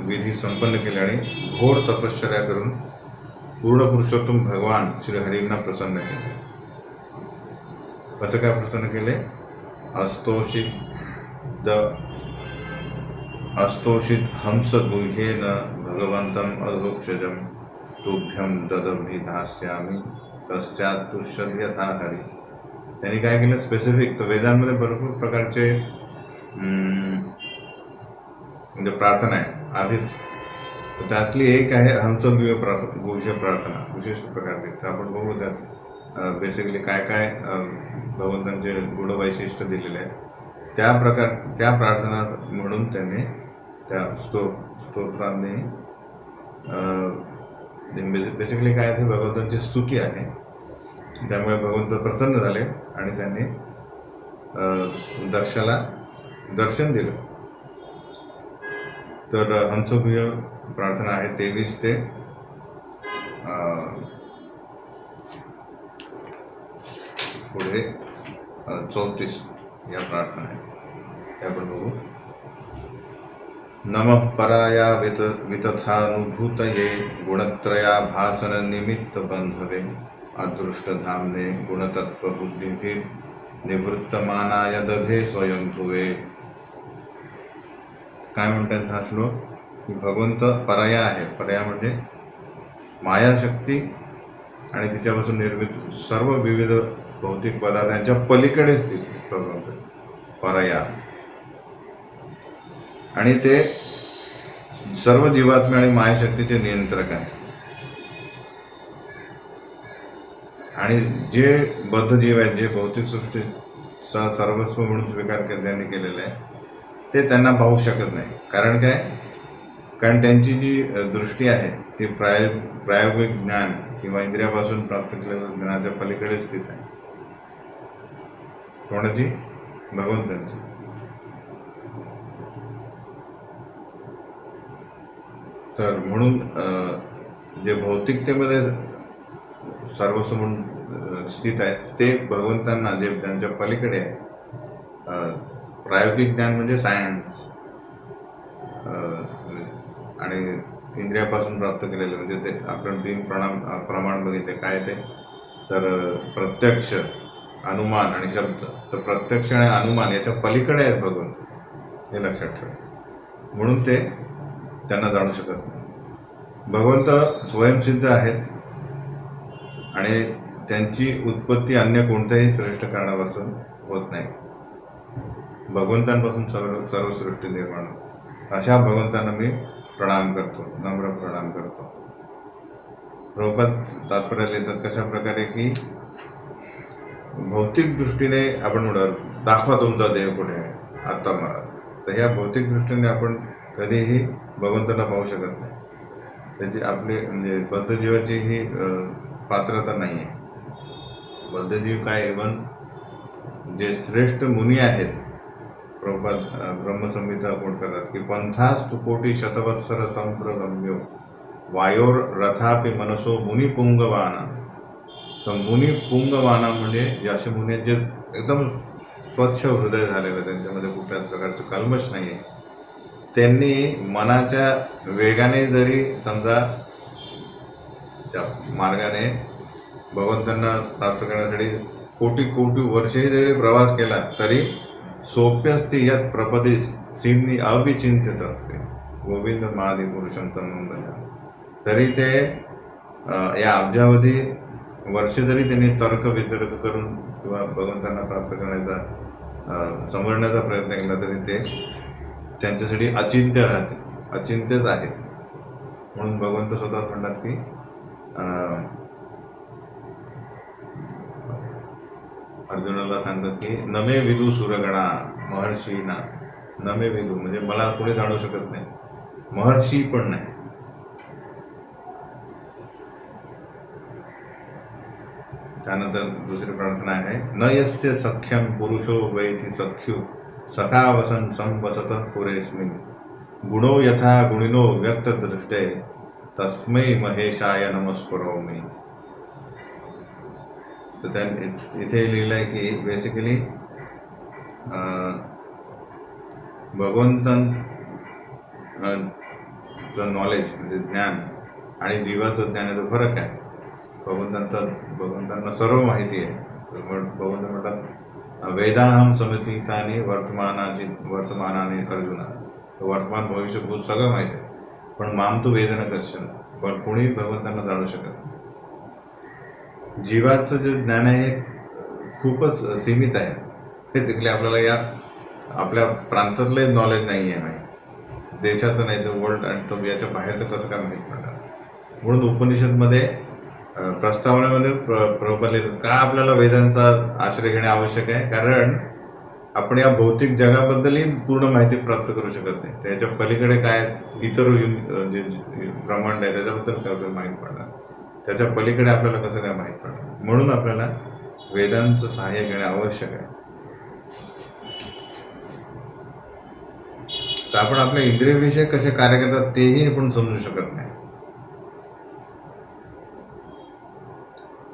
विधी संपन्न केले आणि घोर तपश्चर्या करून पूर्ण पुरुषोत्तम भगवान श्री हरींना प्रसन्न केले. कसं काय प्रसन्न केले? अस्तोषित हंस गुह्येन भगवंतम अधोक्षजम तुभ्यम ददभिधास्यामी तस्यात् तुष्यति यथा हरी. त्यांनी काय केलं स्पेसिफिक, तर वेदांमध्ये भरपूर प्रकारचे म्हणजे प्रार्थना आहे आधीच, तर त्यातली एक आहे हंसगुह्य प्रार्थना, विशेष प्रकारची. तर आपण बघू त्यात बेसिकली काय काय भगवंतांचे गुण वैशिष्ट्य दिलेले आहे. त्या प्रार्थना म्हणून त्यांनी त्या स्तोत्रांनी बेसिकली काय आहे, भगवंतांची स्तुती आहे. त्यामुळे भगवंत प्रसन्न झाले आणि त्यांनी दक्षाला दर्शन दिलं. तर हंसगुह्य प्रार्थना आहे 23 ते 34 या प्रार्थना आहे, ते आपण बघू. नमः पराया वितथानुभूतये गुणत्रया भासन निमित्त बंधवे अदृष्टधामने गुणतत्वबुद्धिभिर निवृत्तमानाय दधे स्वयंभुवे. काय म्हणतात हा श्लोक, की भगवंत पराया आहे. पराया म्हणजे मायाशक्ती आणि तिच्यापासून निर्मित सर्व विविध भौतिक पदार्थांच्या पलीकडे स्थित भगवंत पराया. आणि ते सर्व जीवात्मे आणि मायाशक्तीचे नियंत्रक आहे. आणि जे बद्ध जीव आहेत, जे भौतिक सृष्टीचा सर्वस्व म्हणून स्वीकार त्यांनी केलेला आहे, ते त्यांना पाहू शकत नाही. कारण काय? कारण त्यांची जी दृष्टी आहे ती प्रायोगिक ज्ञान किंवा इंद्रियापासून प्राप्त केलेल्या ज्ञानाच्या पलीकडे स्थित आहे. कोणाची? भगवंतांची. तर म्हणून जे भौतिकतेमध्ये सर्वस्व म्हणून स्थित आहेत ते भगवंतांना, जे त्यांच्या पलीकडे आहे, प्रायोगिक ज्ञान म्हणजे सायन्स आणि इंद्रियापासून प्राप्त केलेलं म्हणजे ते आपण 3 प्रमाण बघितले. काय ते? तर प्रत्यक्ष, अनुमान आणि शब्द. तर प्रत्यक्ष आणि अनुमान याच्या पलीकडे आहेत भगवंत, हे लक्षात ठेवा. म्हणून ते त्यांना जाणू शकत नाही. भगवंत स्वयंसिद्ध आहेत आणि त्यांची उत्पत्ती अन्य कोणत्याही श्रेष्ठ कारणापासून होत नाही. भगवंतांपासून सर्व सृष्टी निर्माण होते. अशा भगवंतांना मी प्रणाम करतो, नम्र प्रणाम करतो. प्रभुपाद तात्पर्य लिहितात कशा प्रकारे, की भौतिक दृष्टीने आपण म्हणणार दाखवा तुमचा देव कुठे आहे आत्ता मला. तर ह्या भौतिक दृष्टीने आपण कधीही भगवंतांना पाहू शकत नाही. त्याची आपली म्हणजे बद्धजीवाची ही पात्रता नाही आहे. बद्धजीव काय, इव्हन जे श्रेष्ठ मुनी आहेत, प्रभुपाद ब्रह्मसंहिता कोट करतात की पंथास्तु कोटी शतवत्सर संप्रगम्यो वायोर रथापि मनसो मुनिपुंगवाना. तर मुनिपुंगवाना म्हणजे असे मुनी जे एकदम स्वच्छ हृदय झालेलं, त्यांच्यामध्ये कुठल्याच प्रकारचं कल्मश नाही आहे. त्यांनी मनाच्या वेगाने जरी समजा त्या मार्गाने भगवंतांना प्राप्त करण्यासाठी कोटी कोटी वर्षेही जरी प्रवास केला तरी सोप्यस्ती यत प्रपदे सिंधी अविचिंत्य तत्वे गोविंद महादी पुरुषम तन्मम भजा. तरी ते या अब्जावधी वर्षे जरी त्यांनी तर्क वितर्क करून किंवा भगवंतांना प्राप्त करण्याचा समजण्याचा प्रयत्न केला तरी ते त्यांच्यासाठी अचिंत्य राहते, अचिंत्यच आहे. म्हणून भगवंत स्वतः म्हणतात की अर्जुनाला सांगतात की नमे विदू सुरगणा महर्षीना. नमे विदू म्हणजे मला कोणी जाणू शकत नाही, महर्षी पण नाही. त्यानंतर दुसरी प्रार्थना आहे, न यस्य सख्यम पुरुषो वैति सख्यु सखा वसन संवसत पुरेस्मिन गुणो यथा गुणिनो व्यक्त दृष्टे तस्मै महेशाय नमस्करोमि. तर त्या इथे लिहिलं आहे की बेसिकली भगवंतांचं नॉलेज म्हणजे ज्ञान आणि जीवाचं ज्ञान याचा फरक आहे. भगवंतांना सर्व माहिती आहे. भगवंत म्हणतात वेदाहम समितीतानी वर्तमानाने अर्जुना. वर्तमान भविष्य भूत सगळं माहिती आहे, पण माम तू वेद न कश्चन. पण कोणी भगवंतांना जाणू शकत नाही. जीवाचं जे ज्ञान आहे हे खूपच सीमित आहे. बेसिकली आपल्याला या आपल्या प्रांतातले नॉलेज नाही आहे माहीत, देशाचं नाही तर वर्ल्ड आणि तो याच्या बाहेरचं कसं काय माहीत पडणार. म्हणून उपनिषदमध्ये प्रस्तावनेमध्ये प्रबल येतात का आपल्याला वेदांचा आश्रय घेणे आवश्यक आहे, कारण आपण या भौतिक जगाबद्दलही पूर्ण माहिती प्राप्त करू शकत नाही. त्याच्या पलीकडे काय इतर जे ब्रह्मांड आहे त्याच्याबद्दल काय आपल्याला माहीत पडणार, त्याच्या पलीकडे आपल्याला कसं काय माहीत पडणार. म्हणून आपल्याला वेदांचं सहाय्य घेणे आवश्यक आहे. तर आपण आपल्या इंद्रियविषय कसे कार्य करतात तेही आपण समजू शकत नाही.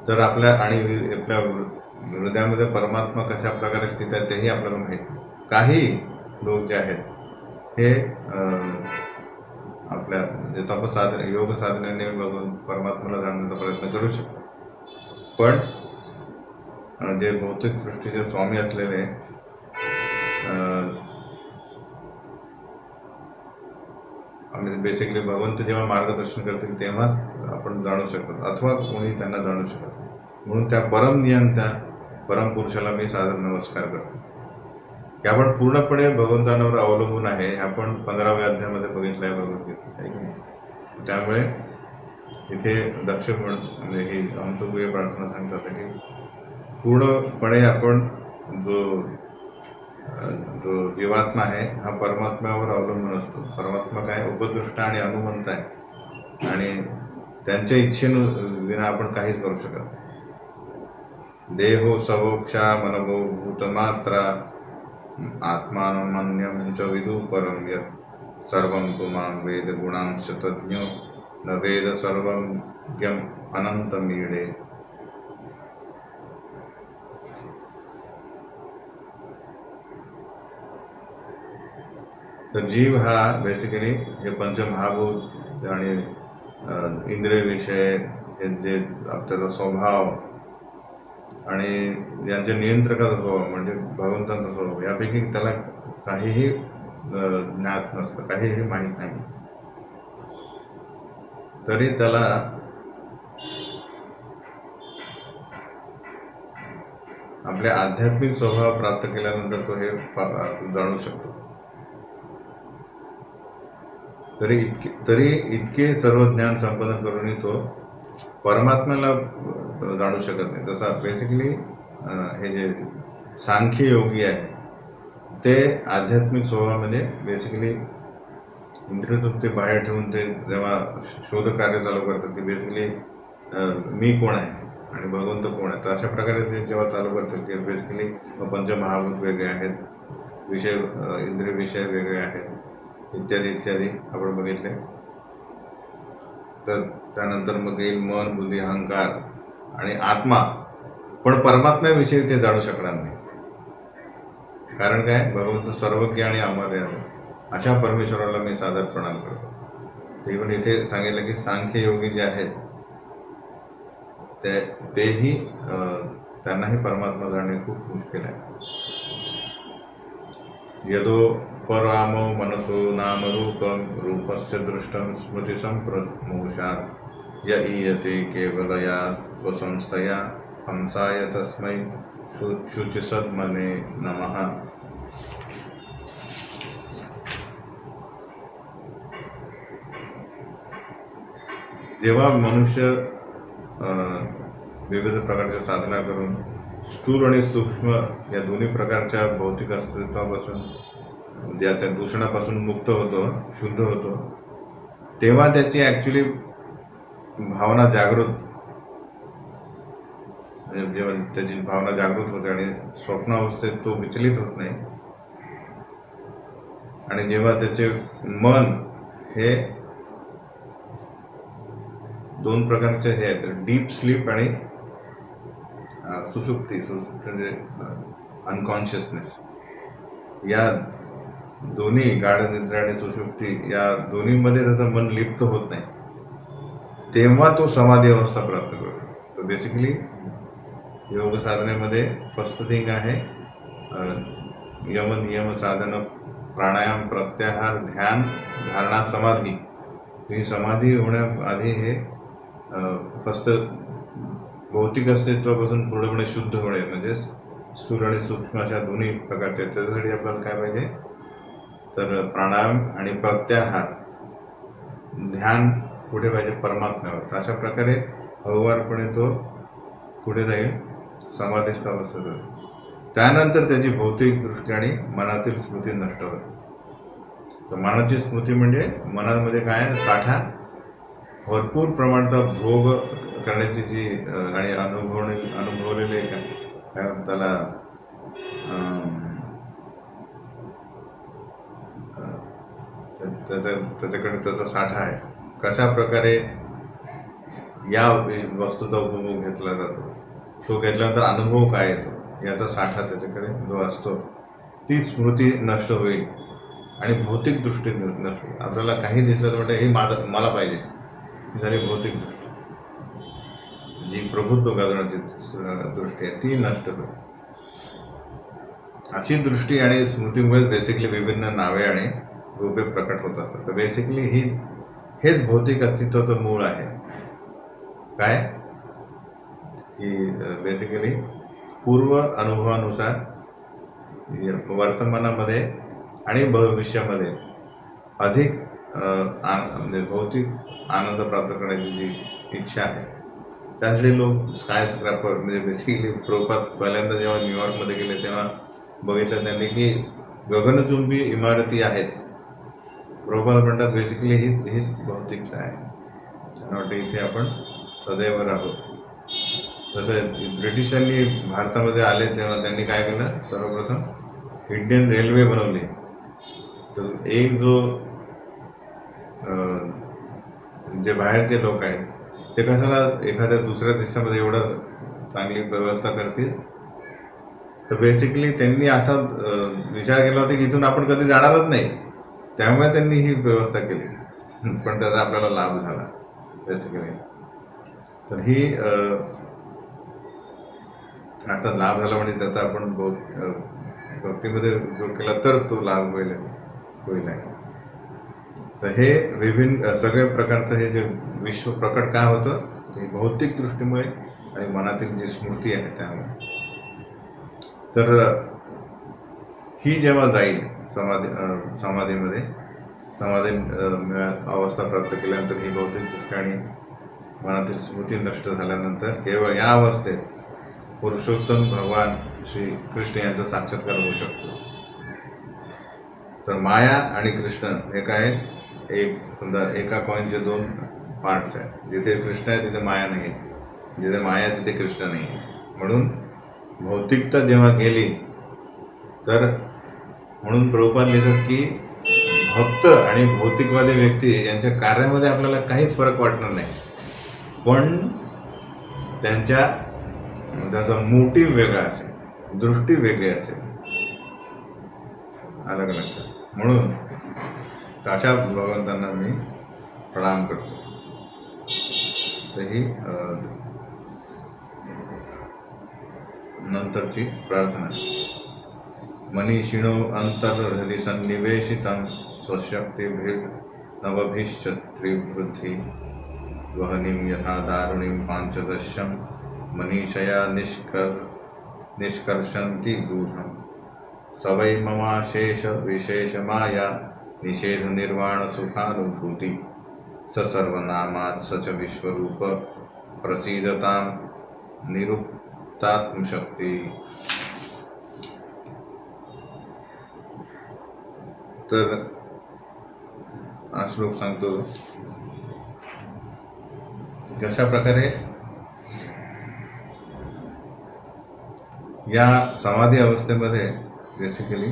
तर आपल्या आणि आपल्या हृदयामध्ये परमात्मा कशा प्रकारे स्थित आहे तेही आपल्याला माहीत नाही. काही लोक जे आहेत हे आपल्या म्हणजे तपसाधने योग साधनेने बघून परमात्म्याला जाणण्याचा प्रयत्न करू शकतात. पण जे भौतिक सृष्टीचे स्वामी असलेले बेसिकली भगवंत जेव्हा मार्गदर्शन करतील तेव्हाच आपण जाणू शकतो, अथवा कोणी त्यांना जाणू शकत. म्हणून त्या परमनियंत्या परमपुरुषाला मी सादर नमस्कार करतो. की आपण पूर्णपणे भगवंतांवर अवलंबून आहे हे आपण 15व्या अध्यायामध्ये बघितलं आहे भगवद्गीता. त्यामुळे इथे दक्ष म्हणजे ही आमचं गुह्य प्रार्थना सांगतात की पूर्णपणे आपण जो जीवात्मा आहे हा परमात्म्यावर अवलंबून असतो. परमात्मा काय उपदृष्ट आणि अनुमंत आहे आणि त्यांच्या इच्छेविना आपण काहीच करू शकत नाही. देहो सवोक्षा मनभो भूतमात्रा आत्मानमन्यं च विदु परं यत् सर्वं तु मां वेद गुणांश तज्ञो न वेद सर्वज्ञम् अनंतमीडे. तर जीव हा बेसिकली हे पंचमहाभूत आणि इंद्रिय विषय जे त्याचा स्वभाव आणि यांच्या नियंत्रकाचा स्वभाव म्हणजे भगवंतांचा स्वभाव यापैकी त्याला काहीही ज्ञात नसतं, काहीही माहीत नाही. तरी त्याला आपले आध्यात्मिक स्वभाव प्राप्त केल्यानंतर तो हे जाणू शकतो. तरी इतके सर्व ज्ञान संपादन करूनही तो परमात्म्याला जाणू शकत नाही. तसा बेसिकली हे जे सांख्य योगी आहे ते आध्यात्मिक स्वभावामध्ये बेसिकली इंद्रियतृप्ती बाहेर ठेवून ते जेव्हा शोध कार्य चालू करतात की बेसिकली मी कोण आहे आणि भगवंत कोण आहे, तर अशा प्रकारे ते जेव्हा चालू करतात की बेसिकली पंचमहाभूत वेगळे आहेत, विषय इंद्रिय विषय वेगळे आहेत, इत्यादी इत्यादी आपण बघितले. तर त्यानंतर मग येईल मन, बुद्धी, अहंकार आणि आत्मा. पण परमात्म्याविषयी ते जाणू शकणार नाही. कारण काय, भगवंत सर्वज्ञ आणि अमर्याद आहे. अशा परमेश्वराला मी सादर प्रणाम करतो. इव्हन इथे सांगितलं की सांख्य योगी जे आहेत तेही त्यांनाही परमात्मा जाणणे खूप मुश्किल आहे. यदो परामो मनसो नामरूपं रूपस्य दृष्टं स्मृतिसम्प्रमोषात् य ईयते केवलया स्वसंस्थया हंसाय तस्मै शुचिसद्मने नमः. जेव्हा मनुष्य विविध प्रकारच्या साधना करून स्थूल आणि सूक्ष्म या दोन्ही प्रकारच्या भौतिक अस्तित्वापासून ज्याच्या दूषणापासून मुक्त होतो, शुद्ध होतो, तेव्हा त्याची ॲक्च्युली भावना जागृत म्हणजे जेव्हा त्याची भावना जागृत होते आणि स्वप्नावस्थेत तो विचलित होत नाही, आणि जेव्हा त्याचे मन हे दोन प्रकारचे हे आहेत, डीप स्लीप आणि सुषुप्ती म्हणजे अनकॉन्शियसनेस, या दोन्ही गाढ निद्रा आणि सुषुप्ती या दोन्हीमध्ये त्याचं मन लिप्त होत नाही, तेव्हा तो समाधी अवस्था प्राप्त करतो. तर बेसिकली योग साधनेमध्ये फर्स्ट थिंग आहे यम नियम साधन, प्राणायाम, प्रत्याहार, ध्यान, धारणा, समाधी. ही समाधी होण्याआधी हे फक्त भौतिक अस्तित्वापासून पूर्णपणे शुद्ध होणे, म्हणजे स्थूल आणि सूक्ष्म अशा दोन्ही प्रकारचे. त्याच्यासाठी आपल्याला काय पाहिजे तर प्राणायाम आणि प्रत्याहार, ध्यान कुठे पाहिजे परमात्म्यावर. अशा प्रकारे हळूवारपणे तो पुढे जाईल समाधीस्थ अवस्थेत. त्यानंतर त्याची भौतिक दृष्टी आणि मनातील स्मृती नष्ट होते. तर मनाची स्मृती म्हणजे मनामध्ये काय साठा, भरपूर प्रमाणाचा भोग करण्याची जी आणि अनुभवलेले काय त्याला त्याच्याकडे त्याचा साठा आहे. कशा प्रकारे या वस्तूचा उपभोग घेतला जातो, तो घेतल्यानंतर अनुभव काय येतो याचा साठा त्याच्याकडे जो असतो, ती स्मृती नष्ट होईल आणि भौतिक दृष्टी नष्ट होईल. आपल्याला काही दिसलं तर वाटतं हे मला पाहिजे, ही झाली भौतिक दृष्टी. जी प्रभुत्व गाजवण्याची दृष्टी आहे ती नष्ट होईल. अशी दृष्टी आणि स्मृतीमुळे बेसिकली विभिन्न नावे आणि रूपे प्रकट होत असतात. तर बेसिकली हेच भौतिक अस्तित्वाचं मूळ आहे. काय की बेसिकली पूर्व अनुभवानुसार वर्तमानामध्ये आणि भविष्यामध्ये अधिक म्हणजे भौतिक आनंद प्राप्त करण्याची जी इच्छा आहे, त्यासाठी लोक स्काय स्क्रॅपर म्हणजे बेसिकली प्रभुपाद पहिल्यांदा जेव्हा न्यूयॉर्कमध्ये गेले तेव्हा बघितलं त्यांनी की गगनचुंबी इमारती आहेत. प्रभुपाद म्हणतात बेसिकली ही भौतिकता आहे. वाटतं इथे आपण सदैव राहू. तसं ब्रिटिशांनी भारतामध्ये आले तेव्हा त्यांनी काय केलं, सर्वप्रथम इंडियन रेल्वे बनवली. तर एक जो जे बाहेरचे लोक आहेत ते कशाला एखाद्या दुसऱ्या देशामध्ये एवढं चांगली व्यवस्था करतील. तर बेसिकली त्यांनी असा विचार केला होता की इथून आपण कधी जाणारच नाही, त्यामुळे त्यांनी ही व्यवस्था केली. पण त्याचा आपल्याला लाभ झाला बेसिकली. तर ही अर्थात लाभ झाला म्हणजे त्याचा आपण भक्तीमध्ये उपयोग केला तर तो लाभ होईल. तर हे विभिन्न सगळ्या प्रकारचं हे जे विश्व प्रकट काय होतं ते भौतिक दृष्टीमुळे आणि मनातील जी स्मृती आहे त्यामुळे. तर ही जेव्हा जाईल समाधी अवस्था प्राप्त केल्यानंतर, ही भौतिक दृष्टी आणि मनातील स्मृती नष्ट झाल्यानंतर केवळ या अवस्थेत पुरुषोत्तम भगवान श्री कृष्ण यांचा साक्षात्कार होऊ शकतो. तर माया आणि कृष्ण हे काय, एक समजा एका कॉईनचे दोन पार्ट्स आहेत. जिथे कृष्ण आहे तिथे माया नाही आहे, जिथे माया आहे तिथे कृष्ण नाही आहे. म्हणून भौतिकता जेव्हा गेली तर म्हणून प्रभुपाद लिहितात की भक्त आणि भौतिकवादी व्यक्ती यांच्या कार्यामध्ये आपल्याला काहीच फरक वाटणार नाही, पण त्यांचा मोटिव्ह वेगळा असेल, दृष्टी वेगळी असेल. अलग लक्षात. म्हणून अशा भगवंतांना मी प्रणाम करतो. तर ही नंतरची प्रार्थना. मनीषिणो अंतर्हृदि सन्निवेशितं स्वशक्तिभिर्नवभिश्च त्रिवृद्धि वहनीं यथा दारुणीं पांचदश्यं मनीषया निष्कर्षन्ति गूढम्. स वै ममाशेष विशेषमाया निषेध निर्वाण सुखानुभूति. स सर्वनामात् स च विश्वरूप प्रसीदतां निरुक्तात्मशक्ती. तर हा श्लोक सांगतो कशा प्रकारे या समाधी अवस्थेमध्ये बेसिकली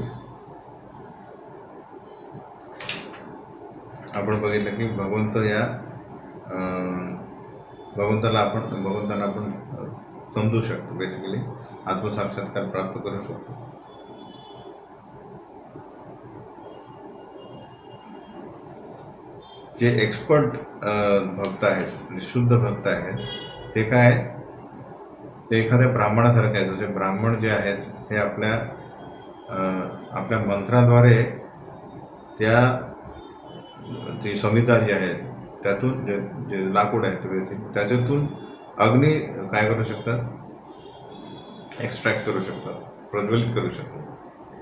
आपण बघितलं की भगवंतांना आपण समजू शकतो, बेसिकली आत्मसाक्षात्कार प्राप्त करू शकतो. जे एक्सपर्ट भक्त आहेत, म्हणजे शुद्ध भक्त आहेत, ते काय, ते एखाद्या ब्राह्मणासारखे आहेत. जसे ब्राह्मण जे आहेत ते आपल्या मंत्राद्वारे त्या जी संहिता जी आहे त्यातून जे लाकूड आहे ते बेसिक त्याच्यातून अग्नी काय करू शकतात, एक्स्ट्रॅक्ट करू शकतात, प्रज्वलित करू शकतात.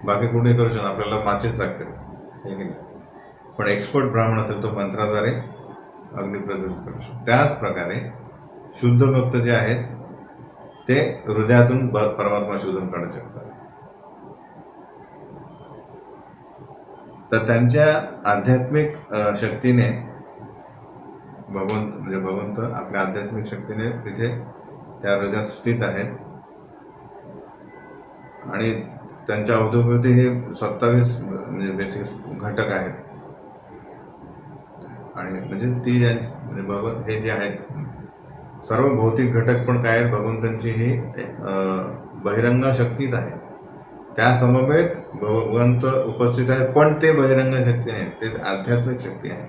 बाकी कोणी करू शकतात, आपल्याला माचीच लागते हे की नाही. पण एक्सपर्ट ब्राह्मण असेल तो मंत्राद्वारे अग्नी प्रज्वलित करू शकतो. त्याच प्रकारे शुद्ध भक्त जे आहेत ते हृदयातून परमात्मा शोधून काढू शकतात. तर त्यांच्या आध्यात्मिक शक्तीने भगवंत आपल्या आध्यात्मिक शक्तीने तिथे त्या हृदयात स्थित आहेत. आणि त्यांच्या अवधूभवती हे 27 म्हणजे बेसिक घटक आहेत. आणि म्हणजे हे जे आहेत सर्व भौतिक घटक पण काय आहेत, भगवंतांची ही बहिरंग शक्तीच आहे. त्या समवेत भगवंत उपस्थित आहेत, पण ते बहिरंग शक्ती नाहीत, ते आध्यात्मिक शक्ती आहे.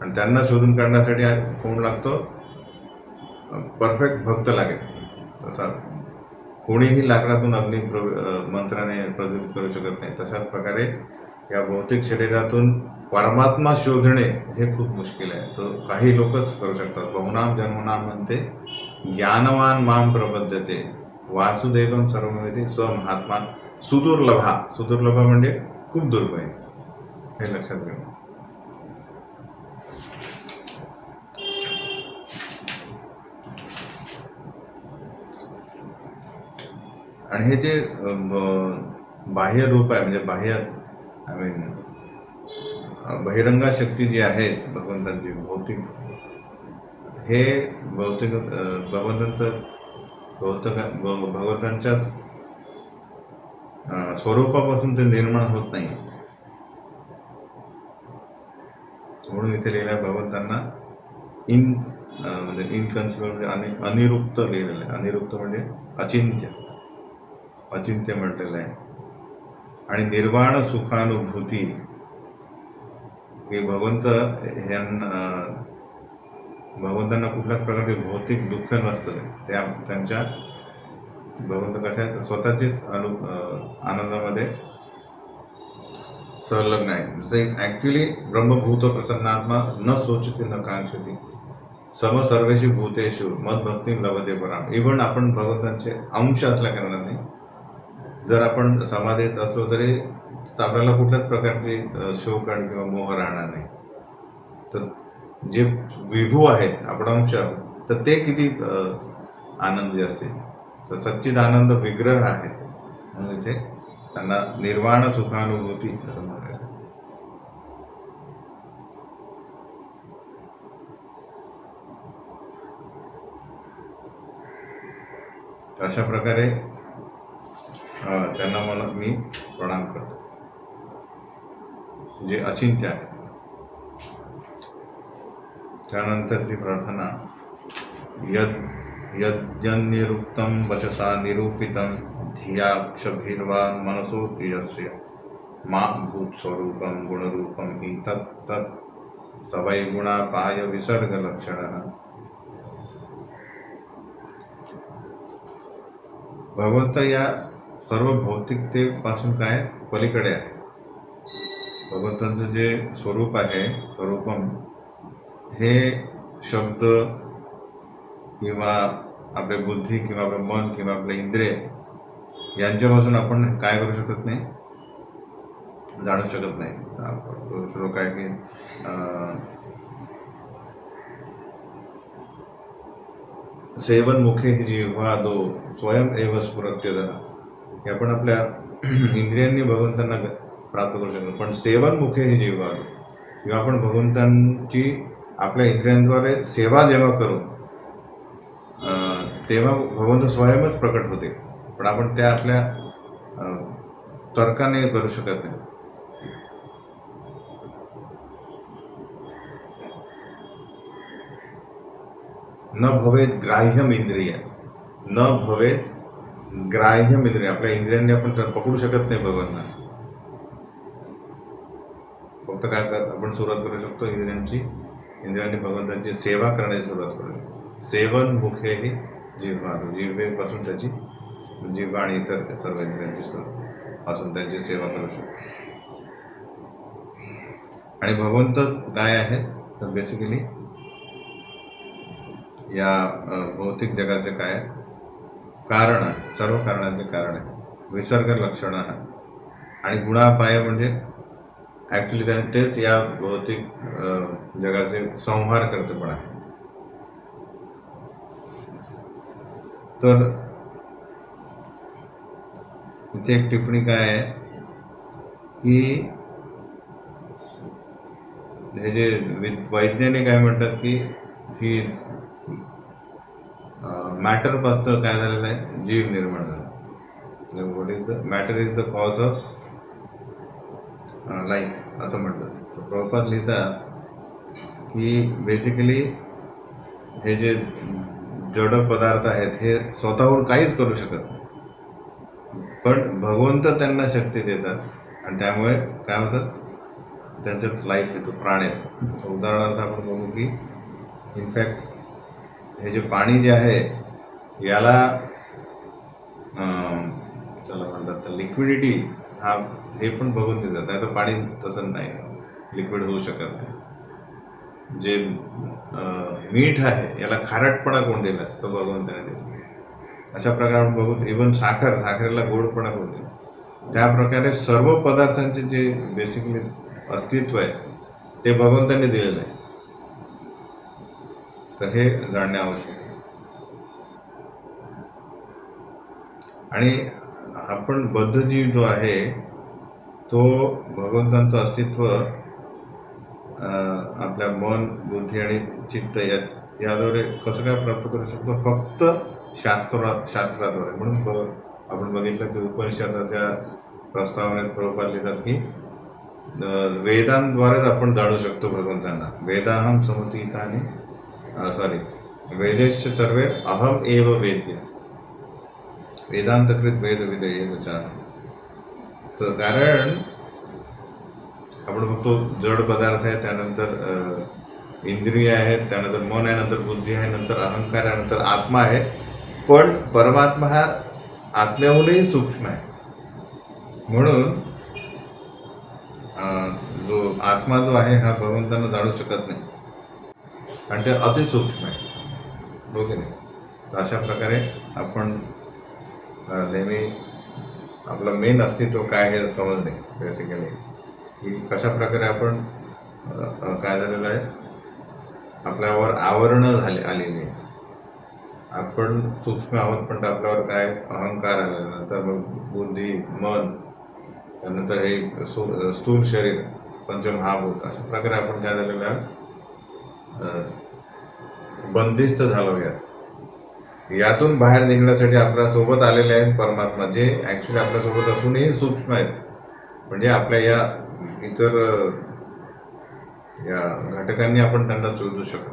आणि त्यांना शोधून काढण्यासाठी कोण लागतो, परफेक्ट भक्त लागेल. तसा कोणीही लाकडातून अग्नी मंत्राने प्रज्वलित करू शकत नाही. तशाच प्रकारे या भौतिक शरीरातून परमात्मा शोधणे हे खूप मुश्किल आहे. तो काही लोकच करू शकतात. बहुनाम जन्मनाम म्हणते ज्ञानवान माम प्रबद्धते वासुदेवम सर्वमिती स महात्मा सुदुर्लभा म्हणजे खूप दुर्मिळ, हे लक्षात घेऊ. आणि हे जे बाह्य रूप आहे, म्हणजे बहिरंगा शक्ती जी आहे भगवंतांची भौतिक, हे भगवंतांच्या स्वरूपापासून ते निर्माण होत नाही. म्हणून इथे लिहिलं भगवंतांना म्हणजे इनकन्सिबल म्हणजे अनिरुक्त लिहिलेलं आहे. अनिरुक्त म्हणजे अचिंत्य म्हटलेलं आहे. आणि निर्वाण सुखानुभूती हे भगवंतांना कुठल्याच प्रकारचे भौतिक दुःख नसतं. त्यांच्या भगवंत कशा आहेत, स्वतःचीच आनंदामध्ये संलग्न आहे. जसे ॲक्च्युली ब्रह्मभूत प्रसन्नात्मा न सोचती न कांक्षती सम सर्वेषु भूतेषु मदभक्ती लभते पराम. इव्हन आपण भगवंतांचे अंश असल्या कारणाने जर आपण समाधीत असलो तरी आपल्याला कुठल्याच प्रकारची शोक आणि किंवा मोह राहणार नाही. तर जे विभू आहेत, आपण अंश आहोत, तर ते किती आनंदी असतील. तर सच्चिद आनंद विग्रह आहेत. म्हणून इथे त्यांना निर्वाण सुखानुभूती असं म्हटलं. अशा प्रकारे त्यांना मी प्रणाम करतो, जे अचिंत्य आहे. त्यानंतरची प्रार्थना यज्ञनिरुक्तं वचसा निरूपितं धियाक्षभिर्वा मनसो तेजस्य मा भूतस्वरूपं गुणरूपं हि तत् सवै गुणापाय विसर्गलक्षणः. भगवंत या सर्व भौतिकतेपासून काय पलीकडे आहे. भगवंतांचं जे स्वरूप आहे, स्वरूपम, हे शब्द किंवा आपले बुद्धी किंवा आपलं मन किंवा आपले इंद्रिय यांच्यापासून आपण काय करू शकत नाही, जाणू शकत नाही. श्लोक आहे की सेवन मुखे ही जिव्हा दो स्वयं एव स्फुरत्यदा. हे आपण आपल्या इंद्रियांनी भगवंतांना प्राप्त करू शकतो. पण सेवन मुखे ही जिव्हा दो, किंवा आपण भगवंतांची आपल्या इंद्रियांद्वारे सेवा जेव्हा करू तेव्हा भगवंत स्वयंच प्रकट होते. पण आपण त्या आपल्या तर्काने करू शकत नाही. न भवेत ग्राह्यम इंद्रिय, न भवेत ग्राह्यम इंद्रिय. आपल्या इंद्रियांनी आपण पकडू शकत नाही भगवानला. फक्त काय करत आपण सुरुवात करू शकतो इंद्रियांनी भगवंतांची सेवा करण्याची सुरुवात करू शकतो. सेवन मुखेही जिव्हा, जिव्हेपासून त्याची जिव्हा आणि इतर सर्व इंद्रियांची पासून त्यांची सेवा करू शकतो. आणि भगवंत काय आहेत तर बेसिकली या भौतिक जगाचे काय कारण आहे, सर्व कारणाचे कारण आहे, विसर्ग लक्षण आहे. आणि गुणापाय म्हणजे ॲक्च्युली तेच या भौतिक जगाचे संहार करते पण आहे. तर इथे एक टिप्पणी काय आहे की हे जे वैज्ञानिक काय म्हणतात की ही मॅटरपासून काय झालेलं आहे, जीव निर्माण झाला. What is the matter is the cause of life असं म्हणतात. प्रभुपाद लिहितात की बेसिकली हे जे जड पदार्थ आहेत हे स्वतःहून काहीच करू शकत नाही, पण भगवंत त्यांना शक्ती देतात आणि त्यामुळे काय होतं, त्यांच्यात लाईफ येतो, प्राण येतो. उदाहरणार्थ आपण बघू की इनफॅक्ट हे जे पाणी जे आहे याला त्याला म्हणतात तर लिक्विडिटी हा हे पण बघून देतात. नाही तर पाणी तसं नाही, लिक्विड होऊ शकत नाही. जे मीठ आहे याला खारटपणा कोण दिला, तो भगवंताने दिला. अशा प्रकारे बघून इव्हन साखरेला गोडपणा कोण दिला. त्या प्रकारे सर्व पदार्थांचे जे बेसिकली अस्तित्व आहे ते भगवंतांनी दिलेलं आहे. तर हे जाणणे आवश्यक आहे. आणि आपण बद्धजीव जो आहे तो भगवंतांचं अस्तित्व आपल्या मन, बुद्धी आणि चित्त याद्वारे कसं काय प्राप्त करू शकतो, फक्त शास्त्राद्वारे. म्हणून आपण बघितलं की उपनिषदाच्या प्रस्तावनेत प्रभुपाद लिहितात की वेदांद्वारेच आपण जाणू शकतो भगवंतांना. वेदाहम समतीता आणि वेदेश्च सर्वे अहम एव वेद्य, वेदांतकृत वेद विधेय विचार. तर कारण आपण बघतो जड पदार्थ आहे, त्यानंतर इंद्रिय आहेत, त्यानंतर मन आहे, नंतर बुद्धी आहे, नंतर अहंकार आहे, नंतर आत्मा आहे. पण परमात्मा हा आत्म्याहूनही सूक्ष्म आहे. म्हणून जो आत्मा जो आहे हा भगवंतांना जाणू शकत नाही आणि ते अतिसूक्ष्म आहे, हो की नाही. तर अशा प्रकारे आपण नेहमी आपलं मेन अस्तित्व काय हे समजणे बेसिकली की कशा प्रकारे आपण काय झालेलं आहे, आपल्यावर आवरणं आलेली आहे. आपण सूक्ष्म आहोत पण आपल्यावर काय अहंकार आलेला, नंतर मग बुद्धी, मन, त्यानंतर हे स्थूल शरीर, पंचमहाभूत. अशा प्रकारे आपण काय झालेलं आहे, बंदिस्त झालो. यातून बाहेर निघण्यासाठी आपल्यासोबत आलेले आहेत परमात्मा, जे ॲक्च्युली आपल्यासोबत असूनही सूक्ष्म आहेत. म्हणजे आपल्या या इतर या घटकांनी आपण त्यांना शोधू शकतो.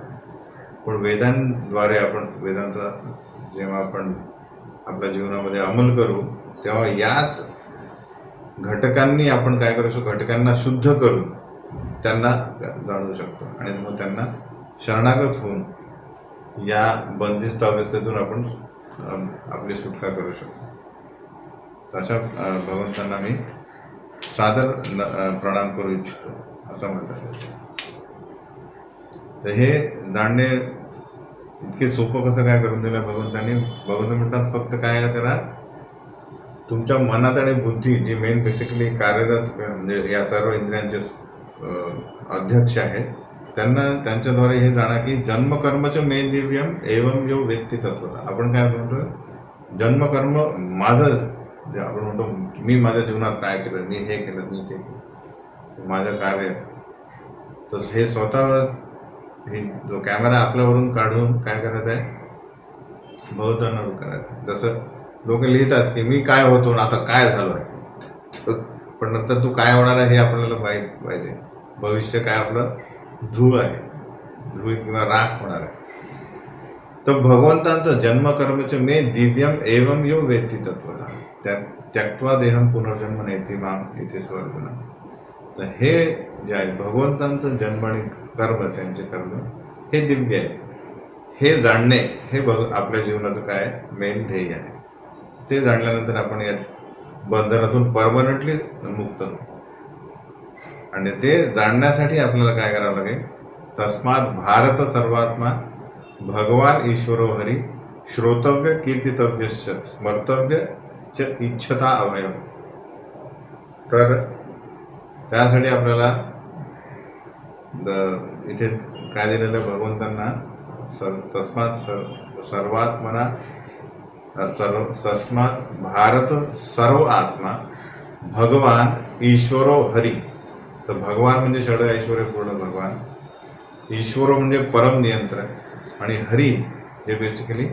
पण वेदांद्वारे आपण वेदांचा जेव्हा आपण आपल्या जीवनामध्ये अंमल करू तेव्हा याच घटकांनी आपण काय करू शकतो, घटकांना शुद्ध करून त्यांना जाणू शकतो. आणि मग त्यांना शरणागत होऊन या बंदिस्त अवस्थेतून आपण आपली सुटका करू शकतो. अशा भगवंतांना मी सादर प्रणाम करू इच्छितो असं म्हणतात. तर हे जाणणे इतके सोपं कसं काय करून दिलं भगवंतांनी. भगवंत म्हणतात फक्त काय आहे, त्याला तुमच्या मनात आणि बुद्धी जी मेन बेसिकली कार्यरत म्हणजे या सर्व इंद्रियांचे अध्यक्ष आहेत त्यांच्याद्वारे हे जाणा की जन्मकर्मच मे दिव्यम एवं यो व्यक्ती तत्वता. आपण काय म्हणतो, जन्मकर्म माझं जे आपण म्हणतो मी माझ्या जीवनात काय केलं, मी हे केलं, मी ते केलं, माझं कार्य. तर हे स्वतः हे जो कॅमेरा आपल्यावरून काढून काय करत आहे, भोवताना करत आहे. जसं लोक लिहितात की मी काय होतो आणि आता काय झालो आहे, पण नंतर तू काय होणार आहे हे आपल्याला माहीत पाहिजे. भविष्य काय आपलं धूळ आहे, धूळ किंवा राख होणार आहे. तर भगवंतांचं जन्मकर्मचे मे दिव्यम एवं यो वेत्ती तत्वता त्यक्त्वा देहम पुनर्जन्म नेती माम इथे स्वर्गना. तर हे जे आहे भगवंतांचं जन्म आणि कर्म, त्यांचे कर्म हे दिव्य आहे. हे जाणणे हे आपल्या जीवनाचं काय मेन ध्येय आहे. ते जाणल्यानंतर आपण या बंधनातून परमनंटली मुक्त होतो. आणि ते जाणण्यासाठी आपल्याला काय करावं लागेल, तस्मात भारत सर्वात्मा भगवान ईश्वरो हरी श्रोतव्य कीर्तितव्य स्मर्तव्य च इच्छता अवयव. तर त्यासाठी आपल्याला इथे काय दिलेलं भगवंतांना, तस्मात सर्वात्मना तस्मात भारत सर्व आत्मा भगवान ईश्वरो हरी. तर भगवान म्हणजे षड ऐश्वर्यपूर्ण भगवान, ईश्वरो म्हणजे परम नियंत्रण, आणि हरी जे बेसिकली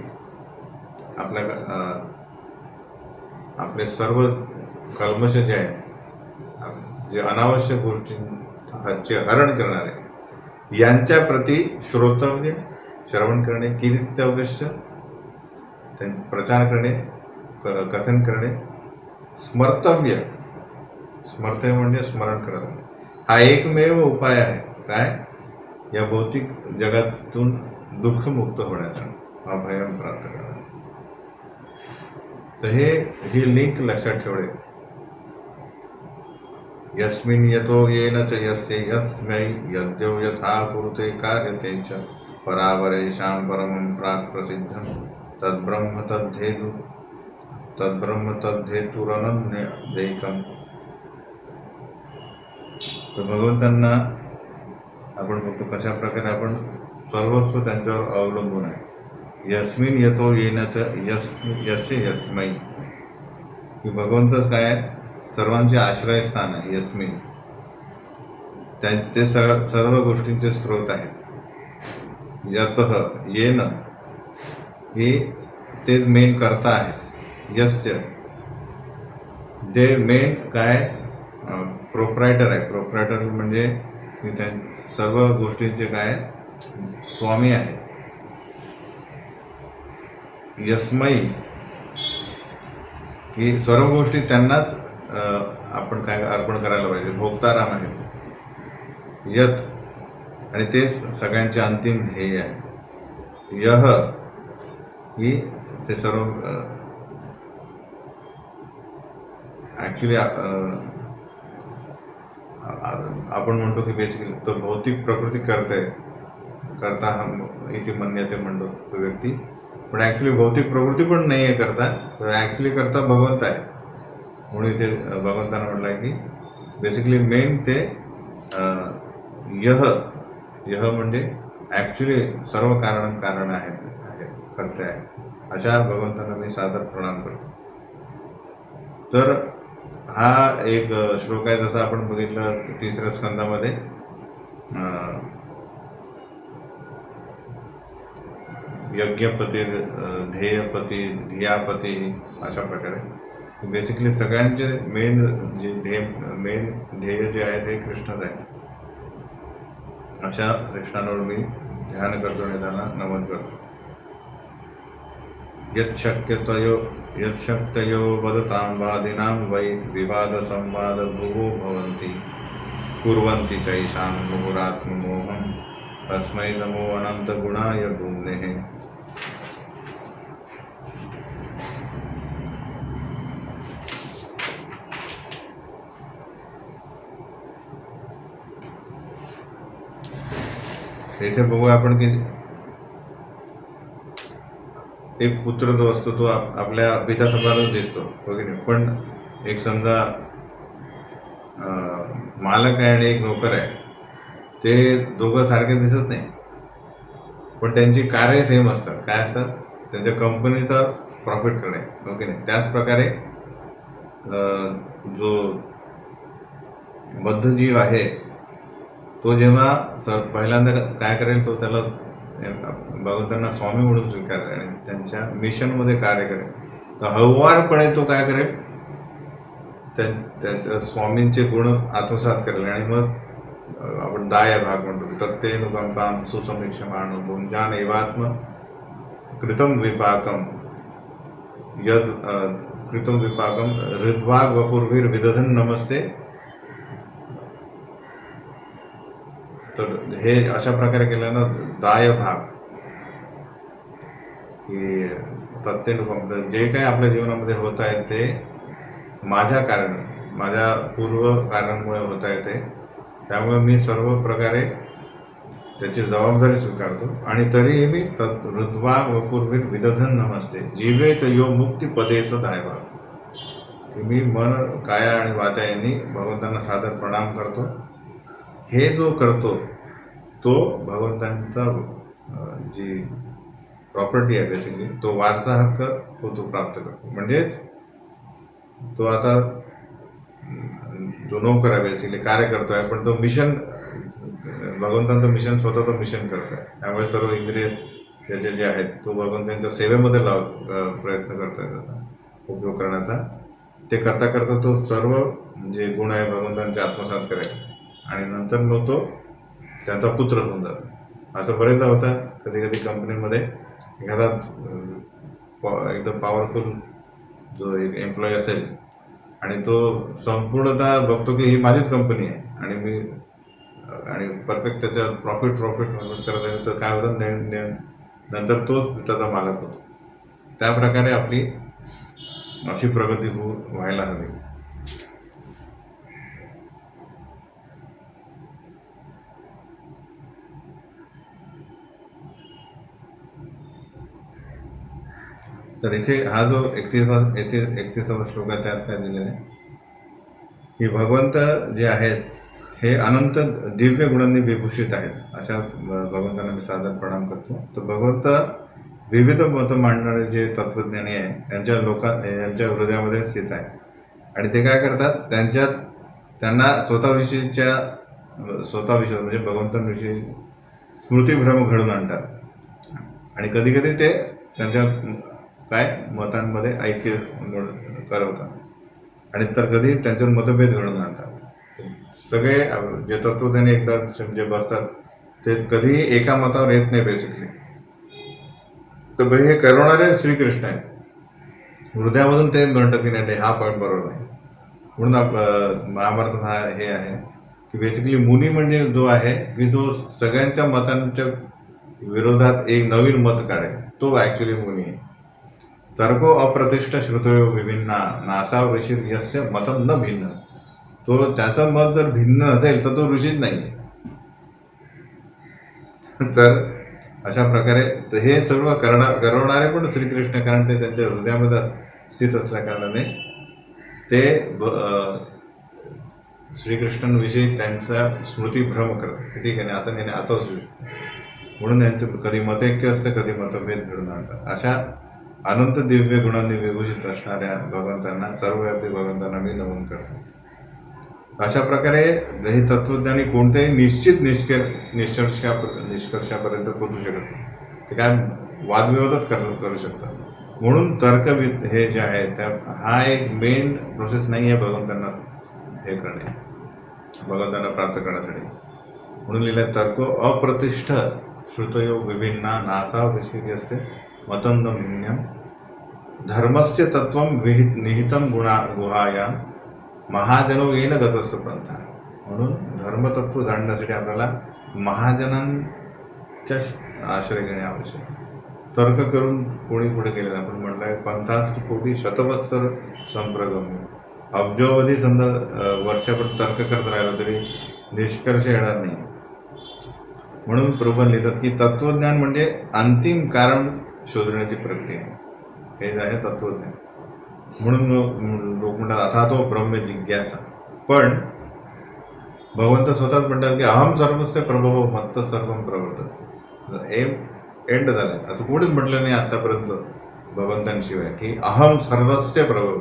आपले सर्व कल्मश जे आहेत, जे अनावश्यक गोष्टींचे हरण करणारे, यांच्या प्रती श्रोतव्य श्रवण करणे, कीर्तितव्य प्रचार करणे, कथन करणे, स्मर्तव्य स्मर्तव्य म्हणजे स्मरण करणे, हा एकमेव उपाय आहे. काय या भौतिक जगातून दुःखमुक्त होण्याचा, अभयम प्राप्त करण्याचा. तर ही लिंक लक्षात ठेवणे. यस्मिन् यतो येन च यस्य यस्मै यद्यो यथा कुरुते कार्यते च परावरेषां परमं प्राक् प्रसिद्धं तद्ब्रह्म तद्धेतुरनन्यदैकम्. तर भगवंतांना आपण बघतो कशा प्रकारे आपण सर्वस्व त्यांच्यावर अवलंबून आहे. यस्मिन यतो येण्याचं यस्य यस्मै, की भगवंतच काय आहे, सर्वांचे आश्रयस्थान आहे. यस्मिन ते सर्व गोष्टींचे स्रोत आहेत. यतः येन हे ते मेन करता आहेत. यस्य जे मेन काय प्रोप्रायटर आहे. प्रोप्रायटर म्हणजे त्या सर्व गोष्टींचे काय स्वामी आहे. यस्मै ही सर्व गोष्टी त्यांनाच आपण काय अर्पण करायला पाहिजे, भोक्ताराम आहेत. यत आणि तेच सगळ्यांचे अंतिम ध्येय आहे. यह ही ते सर्व ॲक्च्युली आपण म्हणतो की बेसिकली तो भौतिक प्रकृती करता हा इथे मान्यते म्हणतो तो व्यक्ती, पण ॲक्च्युली भौतिक प्रवृत्ती पण नाही आहे करता, तर ॲक्च्युली करता भगवंत आहे. म्हणून इथे भगवंतानं म्हटलं आहे की बेसिकली मेन ते यह म्हणजे ॲक्च्युली सर्व कारण आहे करते आहे. अशा भगवंतांना मी सादर प्रणाम करतो. तर हा एक श्लोक आहे, जसं आपण बघितलं 3ऱ्या स्कंदामध्ये यज्ञपती, ध्येयपती, धियापती, अशा प्रकारे बेसिकली सगळ्यांचे मेन ध्येय जे आहे ते कृष्णच आहे. अशा कृष्णांवर मी ध्यान करतो आणि त्यांना नमन करतो. यच्छक्यतयो वदतां वादिनां वै विवादसंवाद भुवो भवन्ति कुर्वन्ति चैषां मुहुरात्ममोहं तस्मै नमो अनन्तगुणाय भूम्नेः. इथे बघू आपण की एक पुत्र जो असतो तो आपल्या पित्यासमोरच दिसतो, हो की नाही. पण एक समजा मालक आहे आणि एक नोकर आहे, ते दोघं सारखे दिसत नाही, पण त्यांची कार्य सेम असतात. काय असतात, त्यांच्या कंपनीचा प्रॉफिट करणे, हो की नाही. त्याच प्रकारे जो बद्धजीव आहे तो जेव्हा पहिल्यांदा काय करेल, तो त्याला भगवंतांना स्वामी म्हणून स्वीकारेल आणि त्यांच्या मिशनमध्ये कार्य करेल. तर हळुवारपणे तो काय करेल, त्याच्या स्वामींचे गुण आत्मसात करेल. आणि मग आपण दाय भाग म्हणतो, तत्तेनुकंपां सुसमीक्षमाण भुंजान एवात्म कृतं विपाकम यद कृतं विपाकम हृद्वाग वपुर्भिर विदधन नमस्ते. तर हे अशा प्रकारे केलं ना दाय भाग, की तत्तेनुकंप जे काही आपल्या जीवनामध्ये होत आहे ते माझ्या कारण, माझ्या पूर्व कारणामुळे होत आहे ते, त्यामुळे मी सर्व प्रकारे त्याची जबाबदारी स्वीकारतो. आणि तरीही मी हृद्वा वपुर्भिर विदधन नमस्ते जीवेत यो मुक्ती पदेस दायवा. मी मन, काया आणि वाचा यांनी भगवंतांना सादर प्रणाम करतो. हे जो करतो तो भगवंतांचा जी प्रॉपर्टी आहे बेसिकली, तो वारसा हक्क तो प्राप्त करतो. म्हणजेच तो आता जो नोकर आहे बेसिकली, कार्य करतो आहे, पण तो मिशन, भगवंतांचं मिशन स्वतः तो मिशन करतो आहे. त्यामुळे सर्व इंद्रिय त्याचे जे आहेत तो भगवंतांच्या सेवेमध्ये प्रयत्न करतो आहे त्याचा उपयोग करण्याचा. ते करता करता तो सर्व जे गुण आहे भगवंतांचे आत्मसात करेल आणि नंतर मग तो त्यांचा पुत्र होऊन जातो. असं बरेचदा होतं. कधी कधी कंपनीमध्ये एखादा एकदम पॉवरफुल जो एक एम्प्लॉई असेल आणि तो संपूर्णतः बघतो की ही माझीच कंपनी आहे आणि मी आणि परफेक्ट त्याच्या प्रॉफिट करत आहे, तर काय होतं नंतर तो त्याचा मालक होतो. त्या प्रकारे आपली अशी प्रगती व्हायला हवी. तर इथे हा जो 31वा श्लोक आहे त्यात काय दिलेला आहे की भगवंत जे आहेत हे अनंत दिव्य गुणांनी विभूषित आहेत. अशा भगवंतांना मी सादर प्रणाम करतो. तर भगवंत विविध मतं मांडणारे जे तत्वज्ञानी आहे यांच्या हृदयामध्ये स्थित आहे. आणि ते काय करतात, त्यांना स्वतःविषयी म्हणजे भगवंतांविषयी स्मृतिभ्रम घडून आणतात. आणि कधी कधी ते त्यांच्या मतांमध्ये ऐक्य करवतात आणि तर कधी त्यांच्यात मतभेद घडून आणतात. सगळे जे तत्वज्ञानी एकदा जे बसतात ते कधीही एका मतावर येत नाही बेसिकली. तर हे करवणारे श्रीकृष्ण आहेत. हृदयामधून ते म्हणतात की नाही हा पॉईंट बरोबर नाही. म्हणून महाभारतात हा हे आहे की बेसिकली मुनी म्हणजे जो आहे की जो सगळ्यांच्या मतांच्या विरोधात एक नवीन मत काढेल, तो ॲक्च्युली मुनी आहे. तर्को अप्रतिष्ठ श्रुतयो विभिन्ना नासाव ऋषी यस्य मतम न भिन्न. तो त्याचं मत जर भिन्न असेल तर तो ऋषीच नाही आहे. तर अशा प्रकारे हे सर्व करवणारे पण श्रीकृष्ण, कारण ते त्यांच्या हृदयामध्ये स्थित असल्या कारणाने ते श्रीकृष्णांविषयी त्यांचा स्मृतिभ्रम करतात. ठीक आहे, असं नाही असं असू शकतं. म्हणून त्यांचं कधी मतैक्य असतं, कधी मतभेद घडून आणतात. अशा अनंत दिव्य गुणांनी विभूषित असणाऱ्या भगवंतांना, सर्वव्यापी भगवंतांना मी नमन करतो. अशा प्रकारे हे तत्वज्ञानी कोणत्याही निश्चित निष्कर्षापर्यंत पोहोचू शकत नाही. ते काय वादविवादात करू शकतात. म्हणून तर्कविद हे जे आहे त्या हा एक मेन प्रोसेस नाही आहे भगवंतांना हे करणे, भगवंतांना प्राप्त करण्यासाठी. म्हणून लिहिलं तर्को अप्रतिष्ठ श्रुतयो विभिन्ना नासा विषयी असते मतं न भिन्नम धर्मस्य तत्वं निहितं गुहाया महाजनो येन गतस्थ पंथा. म्हणून धर्मतत्व जाणण्यासाठी आपल्याला महाजनांच्या आश्रय घेणे आवश्यक. तर्क करून कोणी पुढे गेलेलं आपण म्हटलं आहे पंथास्तु पोटी शतवत्सर संप्रगम्य. अब्जोवधी समजा वर्षापर्यंत तर्क करत राहिलो तरी निष्कर्ष येणार नाही. म्हणून प्रभू लिहितात की तत्वज्ञान म्हणजे अंतिम कारण शोधण्याची प्रक्रिया. हे जे आहे तत्वज्ञान. म्हणून लोक म्हणतात अथा तो ब्रह्म जिज्ञासा. पण भगवंत स्वतःच म्हणतात की अहम सर्वस्व प्रभव मत्त सर्व प्रवर्तत. हे एंड झालं. असं कोणीच म्हटलं नाही आत्तापर्यंत भगवंतांशिवाय की अहम सर्वस्व प्रभव,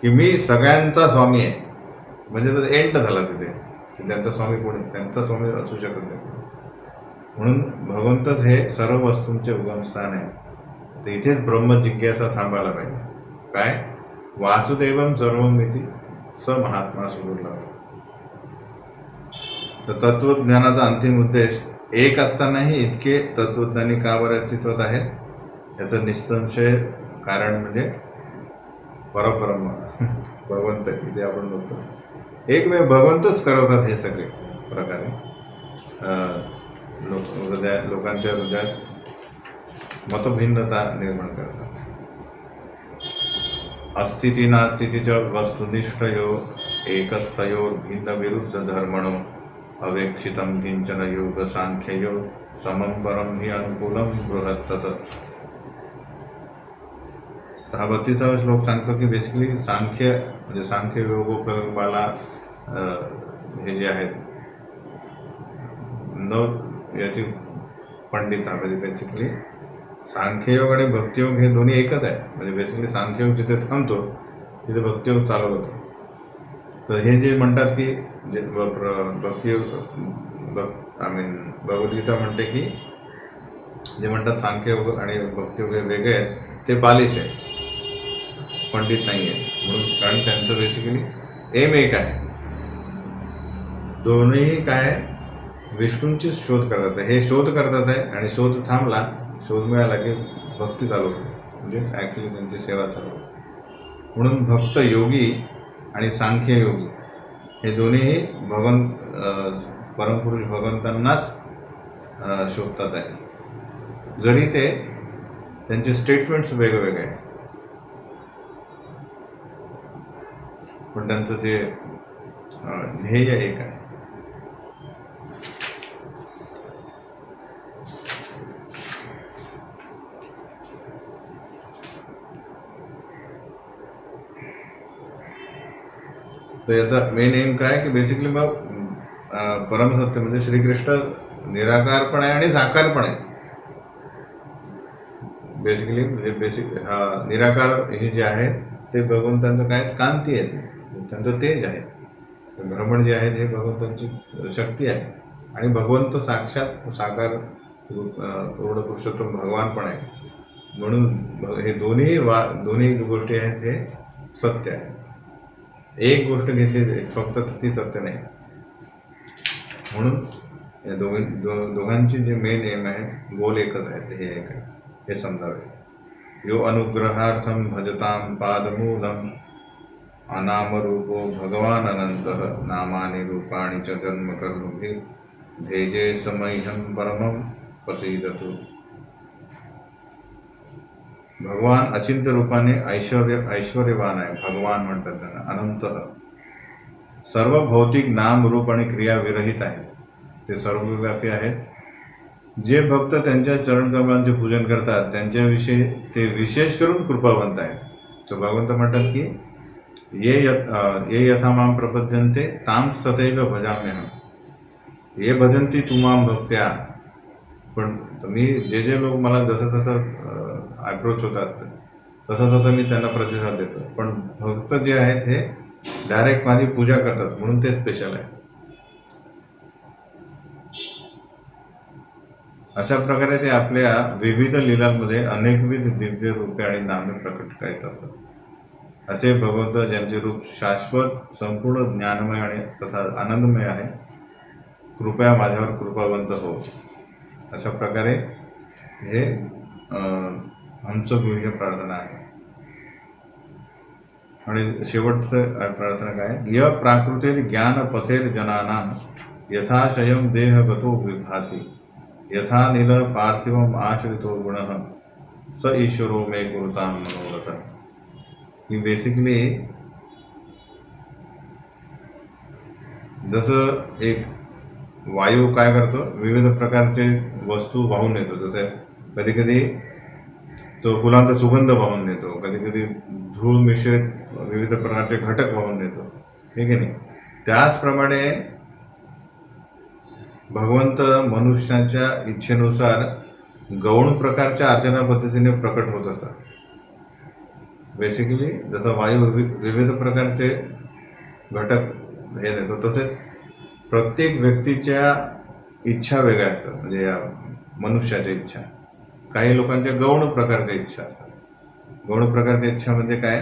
की मी सगळ्यांचा स्वामी आहे. म्हणजे तर एंड झाला तिथे. त्यांचा स्वामी कोणी, त्यांचा स्वामी असू शकत नाही. म्हणून भगवंतच हे सर्व वस्तूंचे उगमस्थान आहे. तर इथेच ब्रह्म जिज्ञासा थांबायला पाहिजे. काय? वासुदेवम सर्वमिती स महात्मा सुदुर्लभ. तर तत्वज्ञानाचा अंतिम उद्देश एक असतानाही इतके तत्वज्ञानी का बरे अस्तित्वात आहेत याचं निसंशय कारण म्हणजे परब्रह्म भगवंत. इथे आपण बघतो एकमेव भगवंतच करवतात हे सगळे प्रकारे. लोकांच्या हृदयात मतभिन्नता निर्माण करतात. अस्थिती नास्थितीच्या वस्तुनिष्ठयो एकस्थयो भिन्न विरुद्ध धर्मणो अवेक्षितं किंचन योग सांख्ययो समं परम हि अनुकूलम बृहत्तत. हा 32वा श्लोक सांगतो की बेसिकली सांख्य म्हणजे सांख्य योगोपयोगाला हे जे आहेत याची पंडित हा म्हणजे बेसिकली सांख्ययोग आणि भक्तियोग हे दोन्ही एकच आहे. म्हणजे बेसिकली सांख्ययोग जिथे थांबतो तिथे भक्तियोग चालू होतो. तर हे जे म्हणतात की जे भक्तियोग भगवद्गीता म्हणते की जे म्हणतात सांख्ययोग आणि भक्तियोग हे वेगळे आहेत ते बालिश आहे, पंडित नाही आहे म्हणून. कारण त्यांचं बेसिकली एम एक आहे. दोन्ही काय विष्णूंची शोध करतात. हे शोध करतात आहे आणि शोध थांबला, शोध मिळाला की भक्ती चालू होते, म्हणजे ॲक्च्युली त्यांची सेवा चालू होते. म्हणून भक्त योगी आणि सांख्य योगी हे दोन्हीही परमपुरुष भगवंतांनाच शोधतात आहे, जरी ते त्यांचे स्टेटमेंट्स वेगवेगळे आहे पण त्यांचं ते ध्येय एक आहे. तर याचा मेन एम काय की बेसिकली मग परमसत्य म्हणजे श्रीकृष्ण निराकार पण आहे आणि साकार पण आहे. बेसिकली निराकार हे जे आहे ते भगवंतांचं काय कांती आहे, त्यांचं तेज आहे. भ्रमण जे आहे हे भगवंतांची शक्ती आहे आणि भगवंत साक्षात साकार पूर्ण पुरुषोत्तम भगवान पण आहे. म्हणून हे दोन्ही गोष्टी आहेत हे सत्य आहे. एक गोष्ट घेतली फक्त ती सत्य नाही. म्हणून या दोघांची जे मेन एम आहे गोल एकच आहे, ते हे एक आहे हे समजावे. यो अनुग्रहार्थम भजताम पादमूलम अनामरूपो भगवान अनंतः नामानि रूपाणि च जन्मकर्मभिः भेजे समह्यं परमं प्रसीदतु. भगवान अचिंत्य रूपाने ऐश्वर्यवान आहे. भगवान म्हणतात त्यांना अनंत. सर्व भौतिक नाम रूप आणि क्रिया विरहित आहेत, ते सर्वव्यापी आहेत. जे भक्त त्यांच्या चरणकमलांचे पूजन करतात त्यांच्याविषयी ते विशेष करून कृपावंत आहेत. तर भगवंत म्हणतात की ये यथा माम प्रपद्यन्ते तां तथैव भजाम्यहम्. ये भजन्ति तु मां भक्त्या. पण मी जे लोक मला जसं तसं अप्रोच होतात तसं तसं मी त्यांना प्रतिसाद देतो. पण भक्त जे आहेत हे डायरेक्ट माझी पूजा करतात म्हणून ते स्पेशल आहे. अशा प्रकारे ते आपल्या विविध लीलांमध्ये अनेकविध दिव्य रूपे आणि नामे प्रकट करीत असतात. असे भगवंत ज्यांचे रूप शाश्वत संपूर्ण ज्ञानमय आणि तथा आनंदमय आहे, कृपया माझ्यावर कृपावंत हो. अशा प्रकारे हे आमचं गुह्य प्रार्थना आहे. आणि शेवटचं प्रार्थना काय? य प्राकृतेर ज्ञान पथेर जनानां यथाशयं देहगतो विभाती यथा नील पार्थिवम आश्रितो गुणः स ईश्वरो मे कुरुतां मनोरथ. ही बेसिकली जसं एक वायू काय करतो, विविध प्रकारचे वस्तू वाहून नेतो. जसे कधी कधी तो फुलांचा सुगंध वाहून नेतो, कधी कधी धूळ मिश्रित विविध प्रकारचे घटक वाहून नेतो, हे की नाही. त्याचप्रमाणे भगवंत मनुष्याच्या इच्छेनुसार गौण प्रकारच्या अर्चना पद्धतीने प्रकट होत असतात. बेसिकली जसं वायू विविध प्रकारचे घटक हे देतो, तसेच प्रत्येक व्यक्तीच्या इच्छा वेगळ्या असतात. म्हणजे या मनुष्याच्या इच्छा काही लोकांच्या गौण प्रकारच्या इच्छा असतात. गौण प्रकारच्या इच्छा म्हणजे काय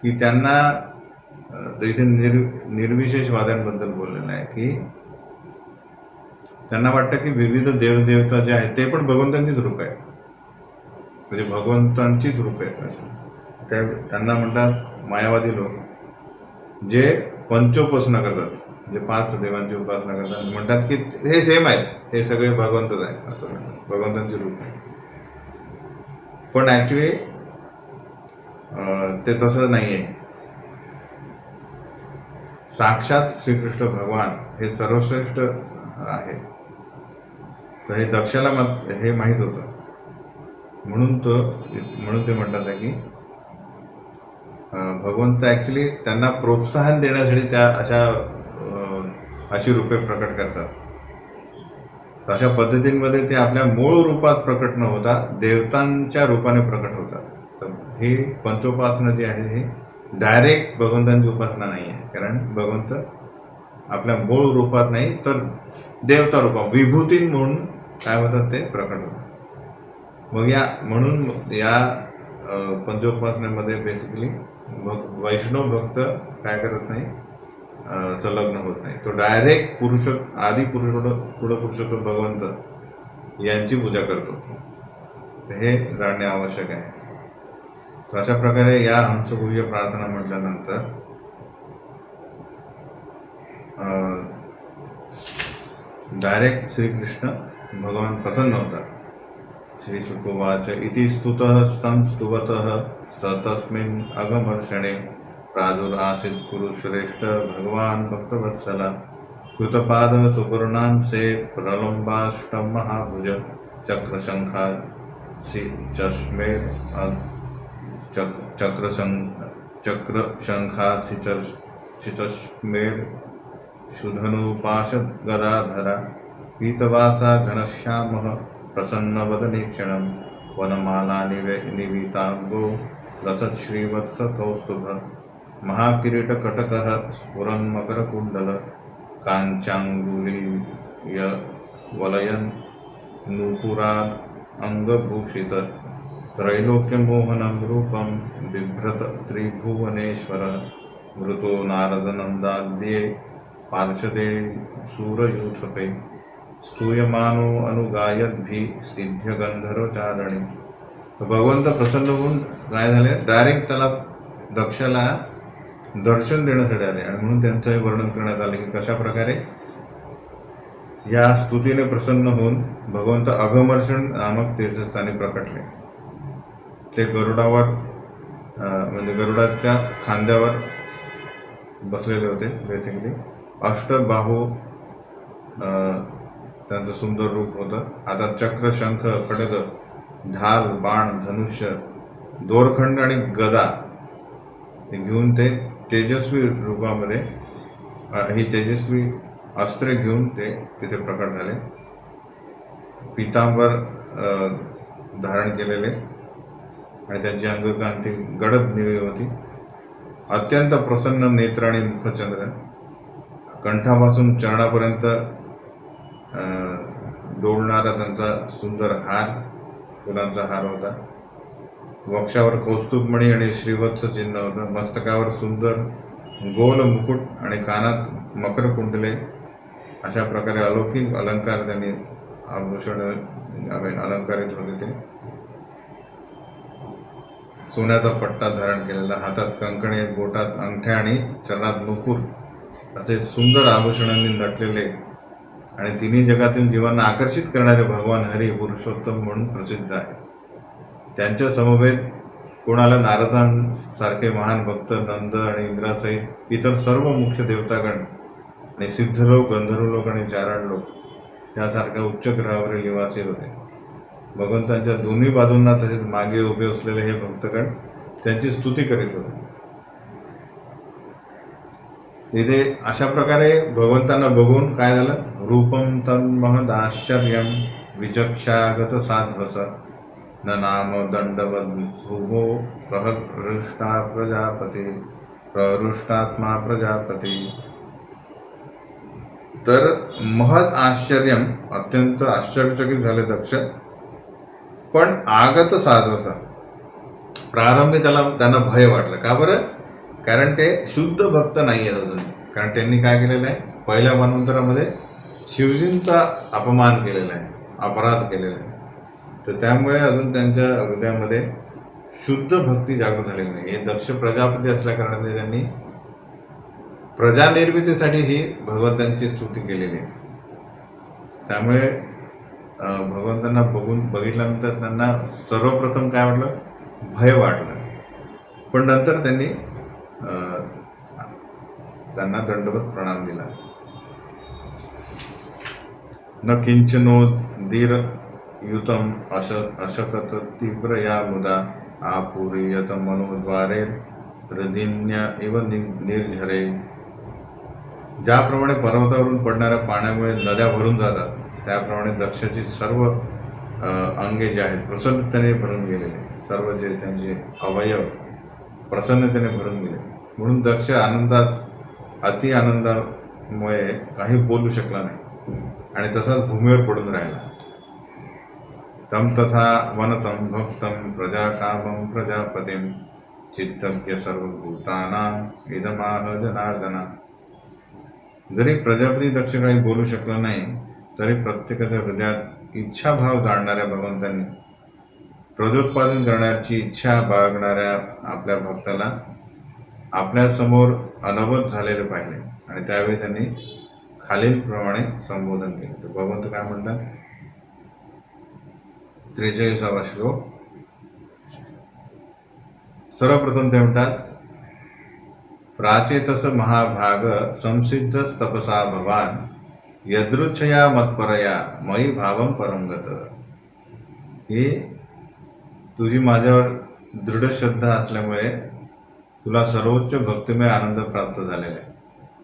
की त्यांना इथे निर्विशेषवाद्यांबद्दल बोललेलं आहे की त्यांना वाटतं की विविध देवदेवता जे आहेत ते पण भगवंतांचीच रूप आहेत, म्हणजे भगवंतांचीच रूप आहेत असं त्यांना म्हणतात मायावादी लोक, जे पंचोपासना करतात, म्हणजे 5 देवांची उपासना करतात, म्हणतात की हे सेम आहेत, हे सगळे भगवंतच आहेत असं म्हणतात, भगवंतांचे रूप आहे. पण ॲक्च्युली ते तसं नाही आहे. साक्षात श्रीकृष्ण भगवान हे सर्वश्रेष्ठ आहे. तर हे दक्षाला हे माहीत होतं, म्हणून ते म्हणतात आहे की भगवंत ॲक्च्युली त्यांना प्रोत्साहन देण्यासाठी त्या अशी रूपे प्रकट करतात. अशा पद्धतींमध्ये ते आपल्या मूळ रूपात प्रकट न होता देवतांच्या रूपाने प्रकट होतात. तर ही पंचोपासना जी आहे ही डायरेक्ट भगवंतांची उपासना नाही आहे, कारण भगवंत आपल्या मूळ रूपात नाही तर देवता रूपात विभूती म्हणून काय होतात ते प्रकट होतात. मग म्हणून या पंचोपासनेमध्ये बेसिकली वैष्णव भक्त काय करत नाही, संलग्न होत नाही. तो डायरेक्ट आदी पुरुषोत्तम भगवंत यांची पूजा करतो. हे जाणणे आवश्यक आहे. अशा प्रकारे या हंसपूज्य प्रार्थना म्हटल्यानंतर डायरेक्ट श्रीकृष्ण भगवान प्रसन्न होतात. श्री शुकोवाच इति स्तुतः संस्तुवतः स तस्मिन् अगमर्षणे प्रादुरासीत् कुरुश्रेष्ठ भगवान भक्तवत्सला कृतपाद सुवर्णांसे प्रलंबाष्टम महाभुज चक्रशंखा चष्मेर चक्रशंखासिचष्मेर शुधनुपाश गदाधरा पीतवासा घनश्यामः प्रसन्नवदनीक्षणं वनमाला निवीतांगो लसच्छ्रीवत्सकौस्तुभः महाकिरीटकटकः स्फुरन्मकरकुण्डल काञ्चाङ्गुलीय वलयन् नूपुरान् अङ्गभूषित त्रैलोक्यमोहनं रूपं बिभ्रत त्रिभुवनेश्वर मृतो नारदनन्दाद्ये पार्षदे सूरयूथपे स्तूयमानो अनुगायद्भि सिद्ध्य गंधर्वचारणी. भगवंत प्रसन्न होऊन काय झाले, डायरेक्ट त्याला दक्षाला दर्शन देण्यासाठी आले आणि म्हणून त्यांचं हे वर्णन करण्यात आले की कशा प्रकारे या स्तुतीने प्रसन्न होऊन भगवंत अगमर्षण नामक तीर्थस्थानी प्रकटले. ते गरुडावर म्हणजे गरुडाच्या खांद्यावर बसलेले होते. बेसिकली अष्टबाहू त्यांचं सुंदर रूप होतं. आता चक्र, शंख, खड्ग, ढाल, बाण, धनुष्य, दोरखंड आणि गदा हे घेऊन ते तेजस्वी रूपामध्ये ही तेजस्वी अस्त्रे घेऊन ते तिथे प्रकट झाले. पितांबर धारण केलेले आणि त्यांची अंगकांती गडद निळी होती. अत्यंत प्रसन्न नेत्र आणि मुखचंद्र, कंठापासून चरणापर्यंत डोलणारा त्यांचा सुंदर हार, फुलांचा हार होता. वक्षावर कौस्तुभमणी आणि श्रीवत्स चिन्ह होतं. मस्तकावर सुंदर गोल मुकुट आणि कानात मकरकुंडले. अशा प्रकारे अलौकिक अलंकार त्यांनी आभूषण अलंकारित होते. ते सोन्याचा पट्टा धारण केलेला, हातात कंकणे, बोटात अंगठ्या आणि चरणात नुपूर असे सुंदर आभूषणांनी नटलेले आणि तिन्ही जगातील जीवांना आकर्षित करणारे भगवान हरी पुरुषोत्तम म्हणून प्रसिद्ध आहे. त्यांच्या समवेत कोणाला नारदांसारखे महान भक्त, नंद आणि इंद्रासहित इतर सर्व मुख्य देवतागण आणि सिद्धलोक, गंधर्वलोक आणि चारण लोक यासारख्या उच्च ग्रहावरील निवासी होते. भगवंतांच्या दोन्ही बाजूंना तसेच मागे उभे असलेले हे भक्तगण त्यांची स्तुती करीत होते. इथे अशा प्रकारे भगवंतांना बघून काय झालं, रूपम तन्महदाश्चर्यम विचक्षागत साध्वस न नाम दंडवद्भुवो प्रहृष्टात्मा प्रजापती. तर महद आश्चर्यम, अत्यंत आश्चर्यचकित झाले दक्ष. पण आगत साधवसा, प्रारंभी त्यांना भय वाटलं. का बरं? कारण ते शुद्ध भक्त नाही आहेत अजून. कारण त्यांनी काय केलेलं आहे, पहिल्या मन्वंतरामध्ये शिवजींचा अपमान केलेला आहे, अपराध केलेला आहे. तर त्यामुळे अजून त्यांच्या हृदयामध्ये शुद्ध भक्ती जागृत झालेली नाही. हे दक्ष प्रजापती असल्या कारणाने त्यांनी प्रजानिर्मितीसाठी ही भगवंतांची स्तुती केलेली आहे. त्यामुळे भगवंतांना बघितल्यानंतर त्यांना सर्वप्रथम काय वाटलं, भय वाटलं. पण नंतर त्यांनी त्यांना दंडवत प्रणाम दिला. न किंचनोदीर युतम अशकत तीव्र या मुदा आपुरीयत मनोद्वारे हृदिन्य इव निर्झरे. ज्याप्रमाणे पर्वतावरून पडणाऱ्या पाण्यामुळे नद्या भरून जातात, त्याप्रमाणे दक्षाची सर्व अंगे जे आहेत प्रसन्नतेने भरून गेलेले, सर्व जे त्यांचे अवयव प्रसन्नतेने भरून गेले. म्हणून दक्ष अति आनंदामुळे काही बोलू शकला नाही आणि तसाच भूमीवर पडून राहिला. तम तथा वनतम भक्तम प्रजाकामं प्रजापतिं चित्तज्ञ सर्वभूतानां इदमाह जनार्दना. जरी प्रजापती दक्ष काही बोलू शकला नाही, तरी प्रत्येकाच्या हृदयात इच्छाभाव जाणणाऱ्या भगवंतांनी प्रजोत्पादन करण्याची इच्छा बाळगणाऱ्या आपल्या भक्ताला आपल्यासमोर अनवत झालेले पाहिले आणि त्यावेळी त्यांनी खालीलप्रमाणे संबोधन केले. तर भगवंत काय म्हणतात, 43वा श्लोक. सर्वप्रथम ते म्हणतात, प्राचेतस महाभाग संसिद्धस तपसा भवान यदृच्छया मत्परया मयी भावम परमगत. ही तुझी माझ्यावर दृढ श्रद्धा असल्यामुळे तुला सर्वोच्च भक्तिमय आनंद प्राप्त झालेला आहे.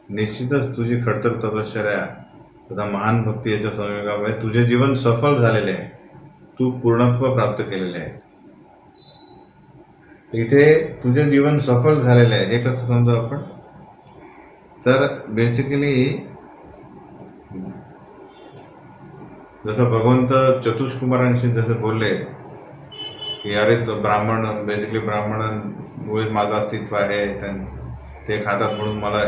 निश्चितच तुझी खडतर तपश्चर्या तथा महान भक्ती याच्या संयोगामुळे तुझे जीवन सफल झालेले आहे, तू पूर्णत्व प्राप्त केलेले आहे. इथे तुझे जीवन सफल झालेले आहे हे कसं समजू आपण? तर बेसिकली जसं भगवंत चतुष्कुमारांशी जसं बोलले की अरे तो ब्राह्मणांमुळे माझं अस्तित्व आहे, ते खातात म्हणून मला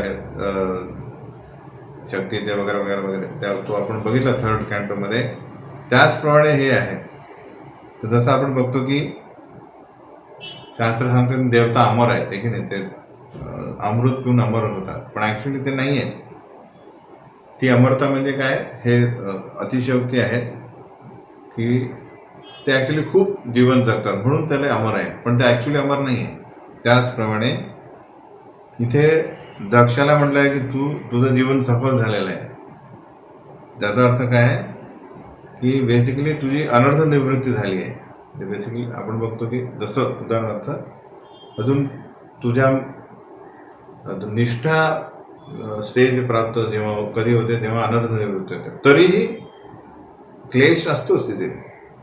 शक्ती ते वगैरे वगैरे वगैरे, त्या तो आपण बघितला 3rd कॅन्टोमध्ये. त्याचप्रमाणे हे आहे. तर जसं आपण बघतो की शास्त्र सांगतात देवता अमर आहेत, की नाही, ते अमृत पिऊन अमर होतात, पण ॲक्च्युली ते नाही आहेत. ती अमरता म्हणजे काय, हे अतिशयोक्ती आहेत की ते ॲक्च्युली खूप जीवन जगतात म्हणून त्याला अमर आहे, पण ते ॲक्च्युली अमर नाही आहे. त्याचप्रमाणे इथे दक्षाला म्हटलं आहे की तुझं जीवन सफल झालेलं आहे. त्याचा अर्थ काय की बेसिकली तुझी अनर्थ निवृत्ती झाली आहे. बेसिकली आपण बघतो की जसं उदाहरणार्थ अजून तुझ्या निष्ठा स्टेज प्राप्त जेव्हा कधी होते तेव्हा अनर्थ निवृत्ती होते, तरीही क्लेश असतोच तिथे.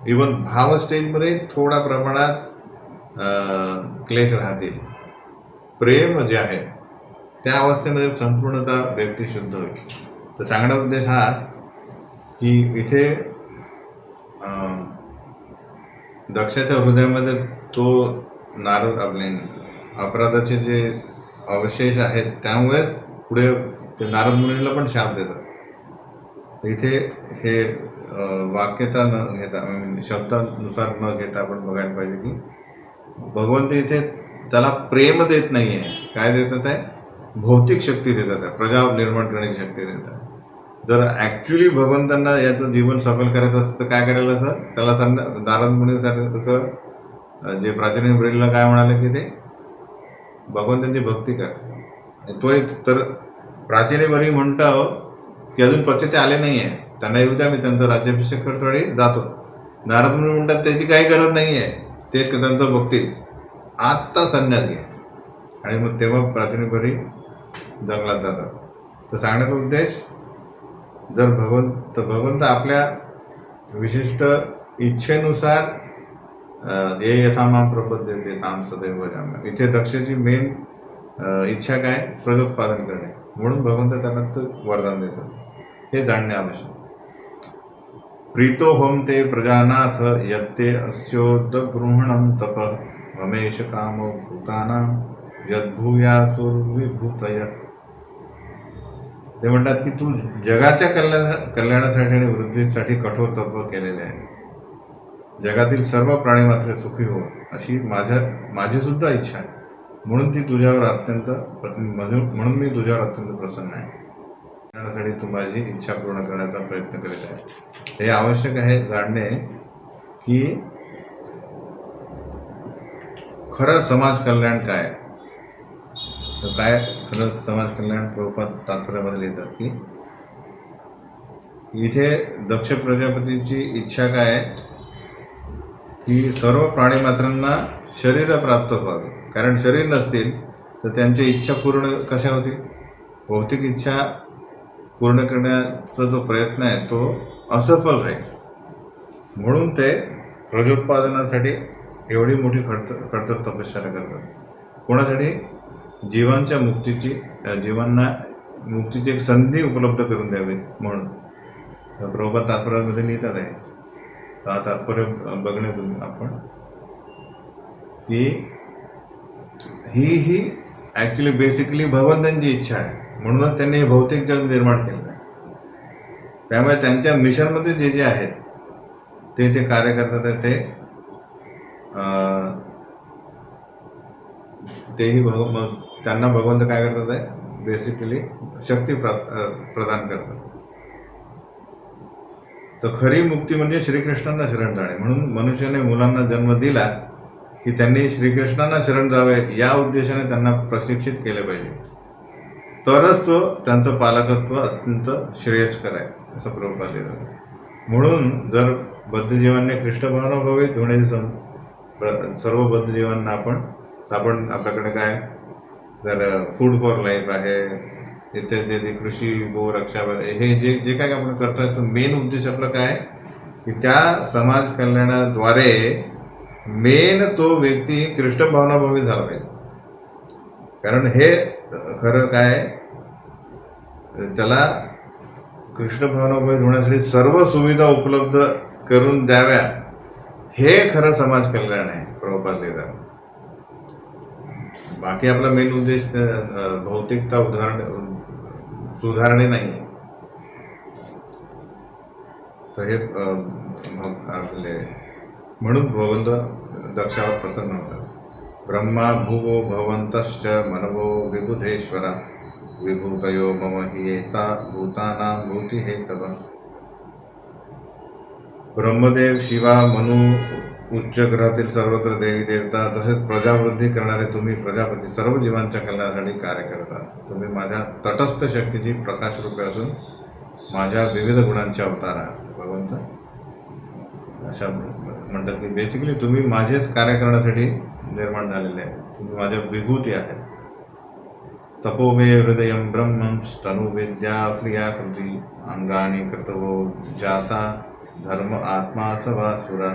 इवन भाव स्टेजमध्ये थोडा प्रमाणात क्लेश राहतील. प्रेम जे आहे त्या अवस्थेमध्ये संपूर्णतः व्यक्ती शुद्ध होईल. तर सांगण्याचा उद्देश हा की इथे दक्षाच्या हृदयामध्ये तो नारद आपले अपराधाचे जे अवशेष आहेत त्यामुळेच पुढे ते नारद मुनीला पण शाप देतात. इथे हे वाक्यता न घेता, शब्दानुसार न घेता आपण बघायला पाहिजे की भगवंत इथे त्याला प्रेम देत नाही आहे. काय देतात आहे? भौतिक शक्ती देतात आहे, प्रजा निर्माण करण्याची शक्ती देतात. जर ॲक्च्युली भगवंतांना याचं जीवन सफल करायचं असतं तर काय करायला असं त्याला नारद मुनीसारखं जे प्राचीन ब्रेलला काय म्हणाले की ते भगवंतांची भक्ती कर. तो तर प्राचीन बरी म्हणतो की अजून पश्चिते आले नाही आहे, त्यांना येऊ द्या, मी त्यांचा राज्याभिषेक करतो आणि जातो. नारद मुनी म्हणतात त्याची काही गरज नाही आहे, ते त्यांचं बघतील, आत्ता संन्यास घे. आणि मग तेव्हा प्राचीन बरी जंगलात जातात. तर सांगण्याचा उद्देश, जर भगवंत आपल्या विशिष्ट इच्छेनुसार ये यथा माम प्रपद्यते ताम सदैव भजाम्यहम्. इथे दक्षाची मेन इच्छा काय? प्रजोत्पादन करणे. म्हणून भगवंत त्यांना वरदान देतात, हे जाणणे आवश्यक. प्रीतोहम ते प्रजानाथ यत्ते अस्योदगृहणं तप रमेश कामो भूतानां यद्भूयासुर्विभूतय. ते म्हणतात की तू जगाच्या कल्याणासाठी आणि वृद्धीसाठी कठोर तप केलेले आहे. जगातील सर्व प्राणी मात्र सुखी हो अशी माझी सुद्धा इच्छा आहे. म्हणून मी तुझ्यावर अत्यंत प्रसन्न आहे. साठी तू माझी इच्छा पूर्ण करण्याचा प्रयत्न करीत आहे. हे आवश्यक आहे जाणणे की खरं समाज कल्याण काय. तर काय खरं समाज कल्याण प्रभुपाद तात्पर्यामध्ये लिहितात की इथे दक्ष प्रजापतीची इच्छा काय आहे की सर्व प्राणी मात्रांना शरीर प्राप्त व्हावे. कारण शरीर नसतील तर त्यांच्या इच्छा पूर्ण कशा होतील. भौतिक इच्छा पूर्ण करण्याचा जो प्रयत्न आहे तो असफल राहील. म्हणून ते प्रजोत्पादनासाठी एवढी मोठी खडतर तपश्चर्या करतात. कोणासाठी. जीवांच्या जीवांना मुक्तीची एक संधी उपलब्ध करून द्यावी म्हणून. प्रभुपाद तात्पर्यामध्ये लिहितात आहे. तात्पर्य बघणे तुम्ही आपण की ही ॲक्च्युली बेसिकली भगवंतांची इच्छा आहे. म्हणूनच त्यांनी हे भौतिक जग निर्माण केलं आहे. त्यामुळे त्यांच्या मिशनमध्ये जे आहेत ते कार्य करतात आहे तेही त्यांना भगवंत काय करतात आहे बेसिकली शक्ती प्रदान करतात. तर खरी मुक्ती म्हणजे श्रीकृष्णांना शरण जाणे. म्हणून मनुष्याने मुलांना जन्म दिला की त्यांनी श्रीकृष्णांना शरण जावे या उद्देशाने त्यांना प्रशिक्षित केले पाहिजे. तरच तो त्यांचं पालकत्व अत्यंत श्रेयस्कर आहे असं प्रभुपाद लिहिलं. म्हणून जर बद्धजीवांनी कृष्णभावना भावित होण्याची सर्व बद्धजीवांना आपण आपल्याकडे काय जर फूड फॉर लाईफ आहे इत्यादी कृषी गो रक्षा हे जे काय आपण करतोय तर मेन उद्देश आपला काय की त्या समाज कल्याणाद्वारे मेन तो व्यक्ती कृष्ण भावनाभावी झाला पाहिजे. कारण हे खरं काय त्याला कृष्ण भावनाभावी होण्यासाठी सर्व सुविधा उपलब्ध करून द्याव्या हे खरं समाज कल्याण आहे प्रभुपाद लिहितात. बाकी आपला मेन उद्देश भौतिकता सुधारणे नाही आहे. तर हे आपले म्हणून भगवंत दक्षावर प्रसन्न होतात. ब्रह्मा भुवो भवन्तश्च मनवो विबुधेश्वरा विभूतयो मम हियेता भूतानां भूती हेतव. ब्रह्मदेव शिवा मनु उच्च ग्रहातील सर्वत्र देवी देवता तसेच प्रजावृद्धी करणारे तुम्ही प्रजापती सर्व जीवांच्या कल्याणासाठी कार्य करतात. तुम्ही माझ्या तटस्थ शक्तीची प्रकाश रूपे असून माझ्या विविध गुणांचे अवतार आहात. भगवंत अशा म्हणतात की बेसिकली तुम्ही माझेच कार्य करण्यासाठी निर्माण झालेले आहे. तुम्ही माझ्या विभूती आहेत. तपोमे हृदयं ब्रह्मं स्तनु विद्या क्रिया कृती अंगानी कर्तवो जाता धर्म आत्मा सवासुरा.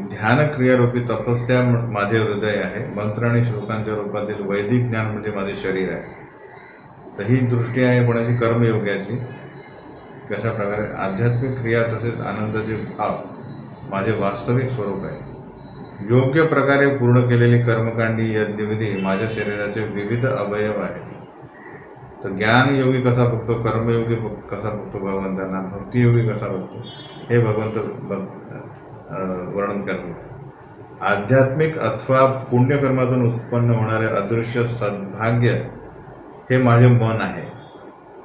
ध्यान क्रियारूपी तपस्या माझे हृदय आहे. मंत्र आणि श्लोकांच्या रूपातील वैदिक ज्ञान म्हणजे माझे शरीर आहे. तर ही दृष्टी आहे कोणाची कर्मयोग्याची. कशा प्रकारे आध्यात्मिक क्रिया तसेच आनंदाचे भाव माझे वास्तविक स्वरूप आहे. योग्य प्रकारे पूर्ण केलेली कर्मकांडी यज्ञविधी माझ्या शरीराचे विविध अवयव आहेत. तर ज्ञानयोगी कसा बघतो, कर्मयोगी कसा बघतो भगवंतांना, भक्तियोगी कसा बघतो हे भगवंत वर्णन करतात. आध्यात्मिक अथवा पुण्यकर्मातून उत्पन्न होणारे अदृश्य सद्भाग्य हे माझे मन आहे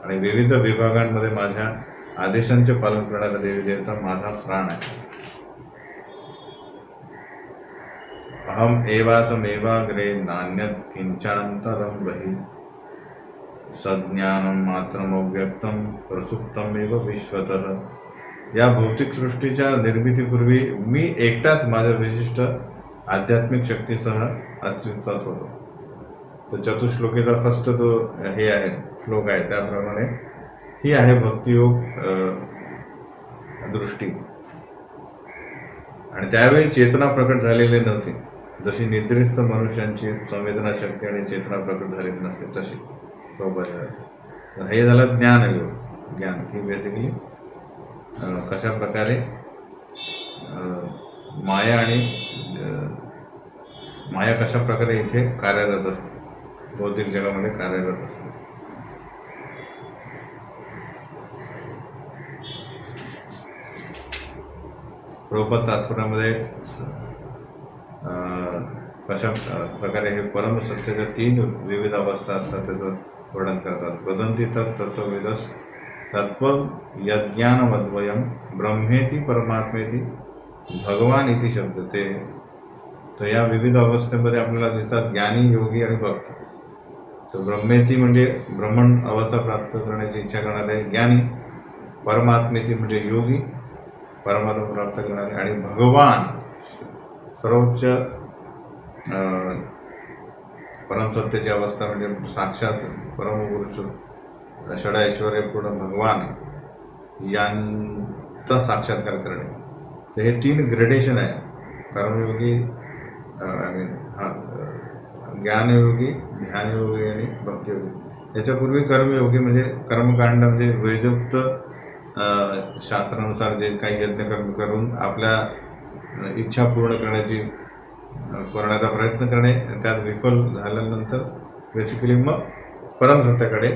आणि विविध विभागांमध्ये माझ्या आदेशांचे पालन करणारा देवी देवता माझा प्राण आहे. अहम एवासमेवाग्रे नान्यत् किंचान्तरं बहि सज्ञानं मात्रमव्यक्तं प्रसुप्तमेव विश्वतः. या भौतिक सृष्टीच्या निर्मितीपूर्वी मी एकटाच माझ्या विशिष्ट आध्यात्मिक शक्तीसह अस्तित्वात होतो. तर चतुश्लोकीचा फर्स्ट तो हे आहे श्लोक आहे त्याप्रमाणे ही आहे भक्तियोग दृष्टी. आणि त्यावेळी चेतना प्रकट झालेली नव्हती. जशी निद्रिस्त मनुष्यांची संवेदना शक्ती आणि चेतना प्रकट झालेली नसते तशी. हे झालं ज्ञानयोग. ज्ञान ही बेसिकली कशा प्रकारे माया आणि माया कशा प्रकारे इथे कार्यरत असते, भौतिक जगामध्ये कार्यरत असते. प्रभुपाद तात्पर्यामध्ये कशा प्रकारे हे परम सत्याच्या 3 विविध अवस्था असतात त्याचं वर्णन करतात. वदन्ति तत्त्वविदस् तत्त्वं यज्ञानमद्वयं ब्रह्मेति परमात्मेति भगवान इति शब्दते. तर या विविध अवस्थेमध्ये आपल्याला दिसतात ज्ञानी, योगी आणि भक्त. तर ब्रह्मेती म्हणजे ब्रह्मण अवस्था प्राप्त करण्याची इच्छा करणारे ज्ञानी, परमात्मेती म्हणजे योगी, परमात्मा प्राप्त करणारे, आणि भगवान सर्वोच्च परमसत्याची अवस्था म्हणजे साक्षात परमपुरुष षडैश्वर्यपूर्ण भगवान यांचा साक्षात्कार करणे. तर हे 3 ग्रेडेशन आहे. कर्मयोगी, ज्ञानयोगी, ध्यानयोगी आणि भक्तियोगी. याच्यापूर्वी कर्मयोगी म्हणजे कर्मकांड म्हणजे वेदोक्त शास्त्रानुसार जे काही यज्ञकर्म करून आपल्या इच्छा पूर्ण करण्याचा प्रयत्न करणे, त्यात विफल झाल्यानंतर बेसिकली मग परमसत्याकडे,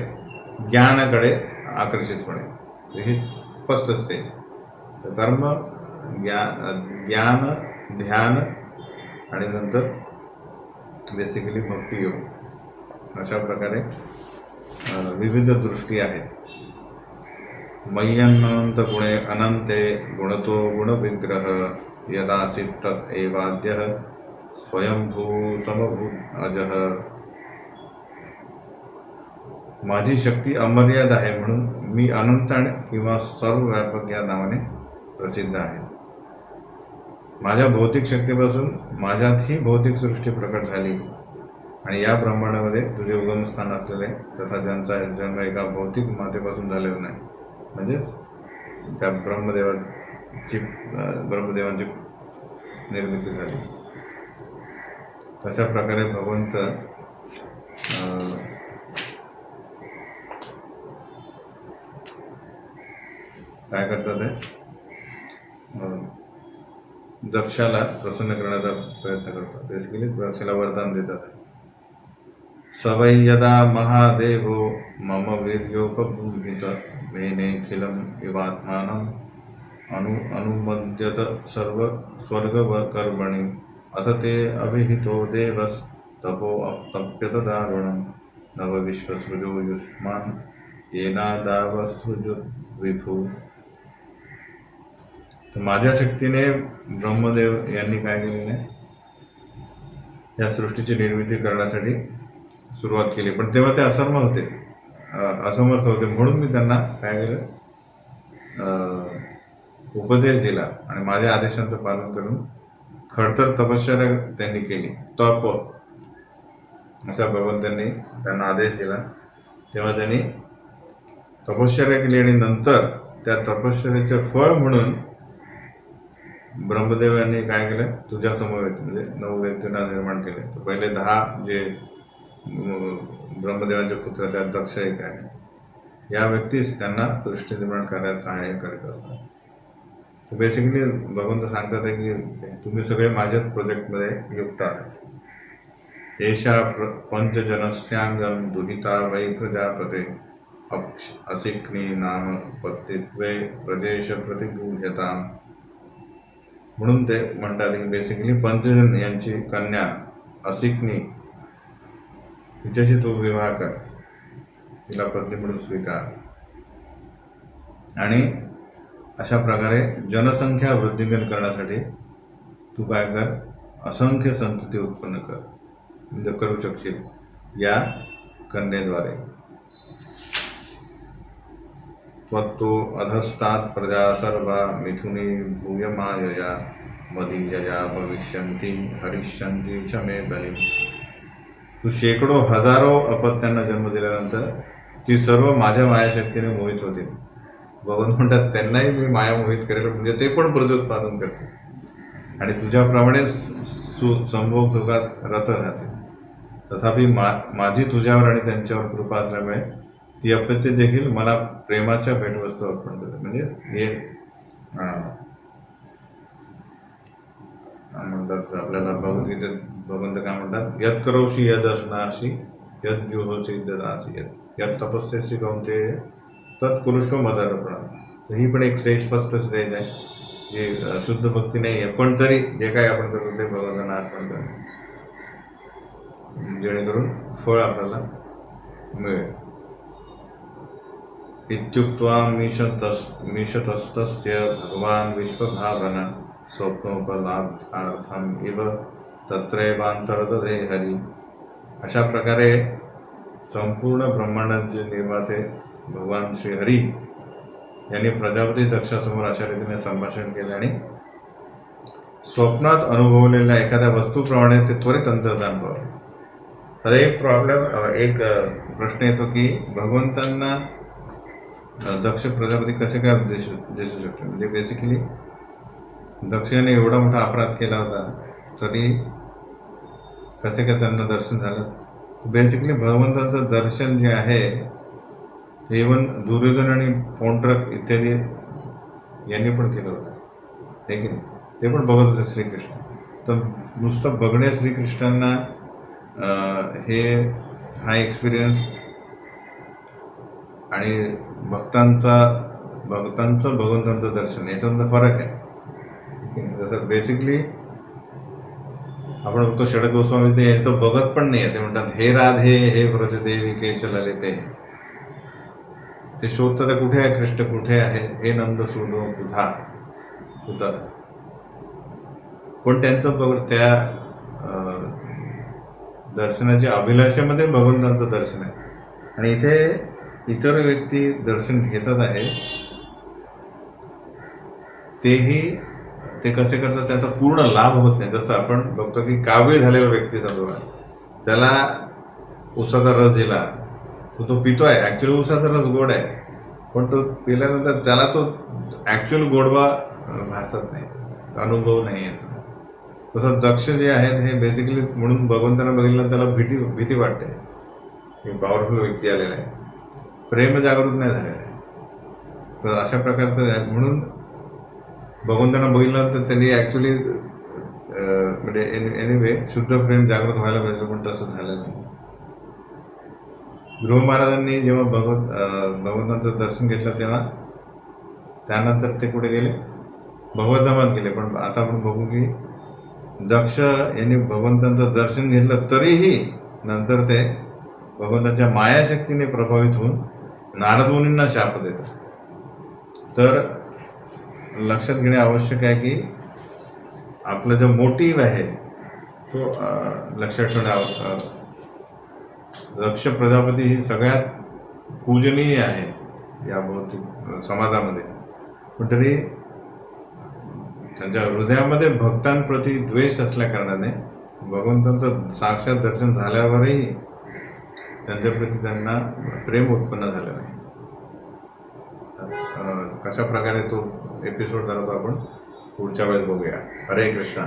ज्ञानाकडे आकर्षित होणे. ही फर्स्ट स्टेज. तर कर्म, ज्ञान, ध्यान आणि नंतर बेसिकली भक्तियोग. अशा प्रकारे विविध दृष्टी आहेत. मय्यनंत गुणे अनंते गुणतो गुणविग्रह यदासीत तत् एवाद्यः स्वयंभू समभूत अजः. माझी शक्ती अमर्याद आहे म्हणून मी अनंत किंवा सर्वव्यापक या नावाने प्रसिद्ध आहे. माझ्या भौतिक शक्तीपासून माझ्यात ही भौतिक सृष्टी प्रकट झाली आणि या ब्रह्मांडामध्ये तुझे उगमस्थान असलेले तथा ज्यांचा जन्म एका भौतिक मातेपासून झालेला नाही, म्हणजे त्या ब्रह्मदेवांची निर्मिती झाली. तशा प्रकारे भगवंत काय करतात आहे, दक्षाला प्रसन्न करण्याचा प्रयत्न करतात. बेसिकली दक्षाला वरदान देतात. सवै यदा महादेवो मम वीर्योपबृंहित मेनेखिलम इवात्मानं अनुमद्यत सर्व स्वर्ग व कर्मणि अथ ते अभिहितो देवस् तपो अप्तप्यत दारुणं नव विश्वसृजो युष्मान् येनादावसृजुत विभू. तर माझ्या शक्तीने ब्रह्मदेव यांनी काय केलेलं आहे, या सृष्टीची निर्मिती करण्यासाठी सुरुवात केली. पण तेव्हा ते असमर्थ होते म्हणून मी त्यांना काय केलं, उपदेश दिला आणि माझ्या आदेशांचं पालन करून खडतर तपश्चर्या त्यांनी केली. तप असा भगवंतांनी त्यांना आदेश दिला. तेव्हा त्यांनी तपश्चर्या केली आणि नंतर त्या तपश्चर्याचे फळ म्हणून ब्रह्मदेव यांनी काय केलं, तुझ्या समवेत म्हणजे 9 व्यक्तींना निर्माण केले. तर पहिले 10 जे ब्रह्मदेवाचे पुत्र त्यात दक्ष एक आहे, या व्यक्तीच त्यांना सृष्टी निर्माण करण्यात सहाय्य करत असतात. बेसिकली भगवंत सांगतात आहे की तुम्ही सगळे माझ्याच प्रोजेक्टमध्ये युक्त आहात. एषा पंचजनस्यांगम दुहिता वै प्रजापते असिक्नी नाम पत्तित्वे प्रदेश प्रतिगृह्यता. म्हणून ते म्हणतात की बेसिकली पंचजन यांची कन्या असिक्नी, हिच्याशी तू विवाह कर, तिला पत्नी म्हणून स्वीकार. आणि अशा प्रकारे जनसंख्या वृद्धिंगत करण्यासाठी तू काय कर, असंख्य संतती उत्पन्न कर, म्हणजे करू शकशील या कन्येद्वारे. त्वत्तो अधस्तात् प्रजा सर्वा मिथुनी भूयमायया मदीयया भविष्यन्ति हरिष्यन्ति च मे बलिं. तू शेकडो हजारो अपत्यांना जन्म दिल्यानंतर ती सर्व माझ्या मायाशक्तीने मोहित होतील. भगवंत म्हणतात त्यांनाही मी माया मोहित करेल, म्हणजे ते पण प्रजोत्पादन करतील आणि तुझ्याप्रमाणे संभोग सुखात रत राहतील. तथापि माझी तुझ्यावर आणि त्यांच्यावर कृपा असल्यामुळे ती अपत्य देखील मला प्रेमाच्या भेटवस्तू अर्पण करते. म्हणजे हे म्हणतात आपल्याला भगवद्गीतेत भगवंत काय म्हणतात, यत करोषी यद असनाशी यद जुहोसी ददासी यत तपस्यसी कौंते तत् कुरुष्व मदर्पण. तर ही पण एक स्पष्ट स्टेज आहे जी शुद्ध भक्ती नाही आहे, पण तरी जे काय आपण करतो ते भगवंतांना अर्पण करणे, जेणेकरून फळ आपल्याला मिळेल. इत्युक्त्वा मीशतस्तस्य भगवान विश्वभावना स्वप्नोपलाभार्थम इव तत्रैवांतर्दधे हरी. अशा प्रकारे संपूर्ण ब्रह्मांडाचे निर्माते भगवान श्री हरी यांनी प्रजापती दक्षासमोर अशा रीतीने संभाषण केले आणि स्वप्नात अनुभवलेल्या एखाद्या वस्तूप्रमाणे ते त्वरित अंतर्धान पावले. तर एक प्रश्न येतो की भगवंतांना दक्ष प्रजापती कसे काय दिसू शकते. म्हणजे बेसिकली दक्षाने एवढा मोठा अपराध केला होता तरी कसे काय त्यांना दर्शन झालं. बेसिकली भगवंताचं दर्शन जे आहे इवन दुर्योधन आणि पौंड्रक इत्यादी यांनी पण केलं होतं, हे की नाही. ते पण बघत होते श्रीकृष्ण. तर नुसतं बघणे श्रीकृष्णांना हा एक्सपिरियन्स आणि भक्तांचं भगवंतांचं दर्शन याच्यामध्ये फरक आहे. जसं बेसिकली आपण बघतो शरद गोस्वामी ते तो बघत पण नाही आहे. ते म्हणतात हे राधे हे व्रजदेवी चलले ते शोधतात कुठे आहे कृष्ण, कुठे आहे हे नंद सोडो उतार. पण त्यांचं त्या दर्शनाच्या अभिलाषेमध्ये भगवंतांचं दर्शन आहे. आणि इथे इतर व्यक्ती दर्शन घेतात आहे, तेही ते कसे करतात त्याचा पूर्ण लाभ होत नाही. जसं आपण बघतो की कावीळ झालेला व्यक्ती समजा त्याला उसाचा रस दिला, तो पितोय, ॲक्च्युअली उसाचा रस गोड आहे, पण तो पिल्यानंतर त्याला तो ॲक्च्युअल गोडवा भासत नाही, अनुभव नाही येत. तसं दक्ष जे आहेत हे बेसिकली म्हणून भगवंतांना बघितलं त्याला भीती वाटते की पॉवरफुल व्यक्ती आलेला आहे, प्रेम जागृत नाही झालेलं आहे. तर अशा प्रकारचं आहे. म्हणून भगवंतांना बघितल्यानंतर त्यांनी ॲक्च्युली म्हणजे एनिवे शुद्ध प्रेम जागृत व्हायला पाहिजे, पण तसं झालं नाही. ध्रुव महाराजांनी जेव्हा भगवंतांचं दर्शन घेतलं तेव्हा त्यानंतर ते कुठे गेले, भगवद्धामात गेले. पण आता आपण बघू की दक्ष यांनी भगवंतांचं दर्शन घेतलं तरीही नंतर ते भगवंतांच्या मायाशक्तीने प्रभावित होऊन नारद मुनींना शाप देतात. तर लक्षात घेणे आवश्यक आहे की आपला जो मोटिव्ह आहे तो लक्षात ठेवणे. दक्ष प्रजापती ही सगळ्यात पूजनीय आहे या भौतिक समाजामध्ये, पण तरी त्यांच्या हृदयामध्ये भक्तांप्रती द्वेष असल्या कारणाने भगवंतांचं साक्षात दर्शन झाल्यावरही त्यांच्याप्रती त्यांना प्रेम उत्पन्न झालं नाही. कशा प्रकारे तो एपिसोड झाला तो आपण पुढच्या वेळेस बघूया. हरे कृष्णा.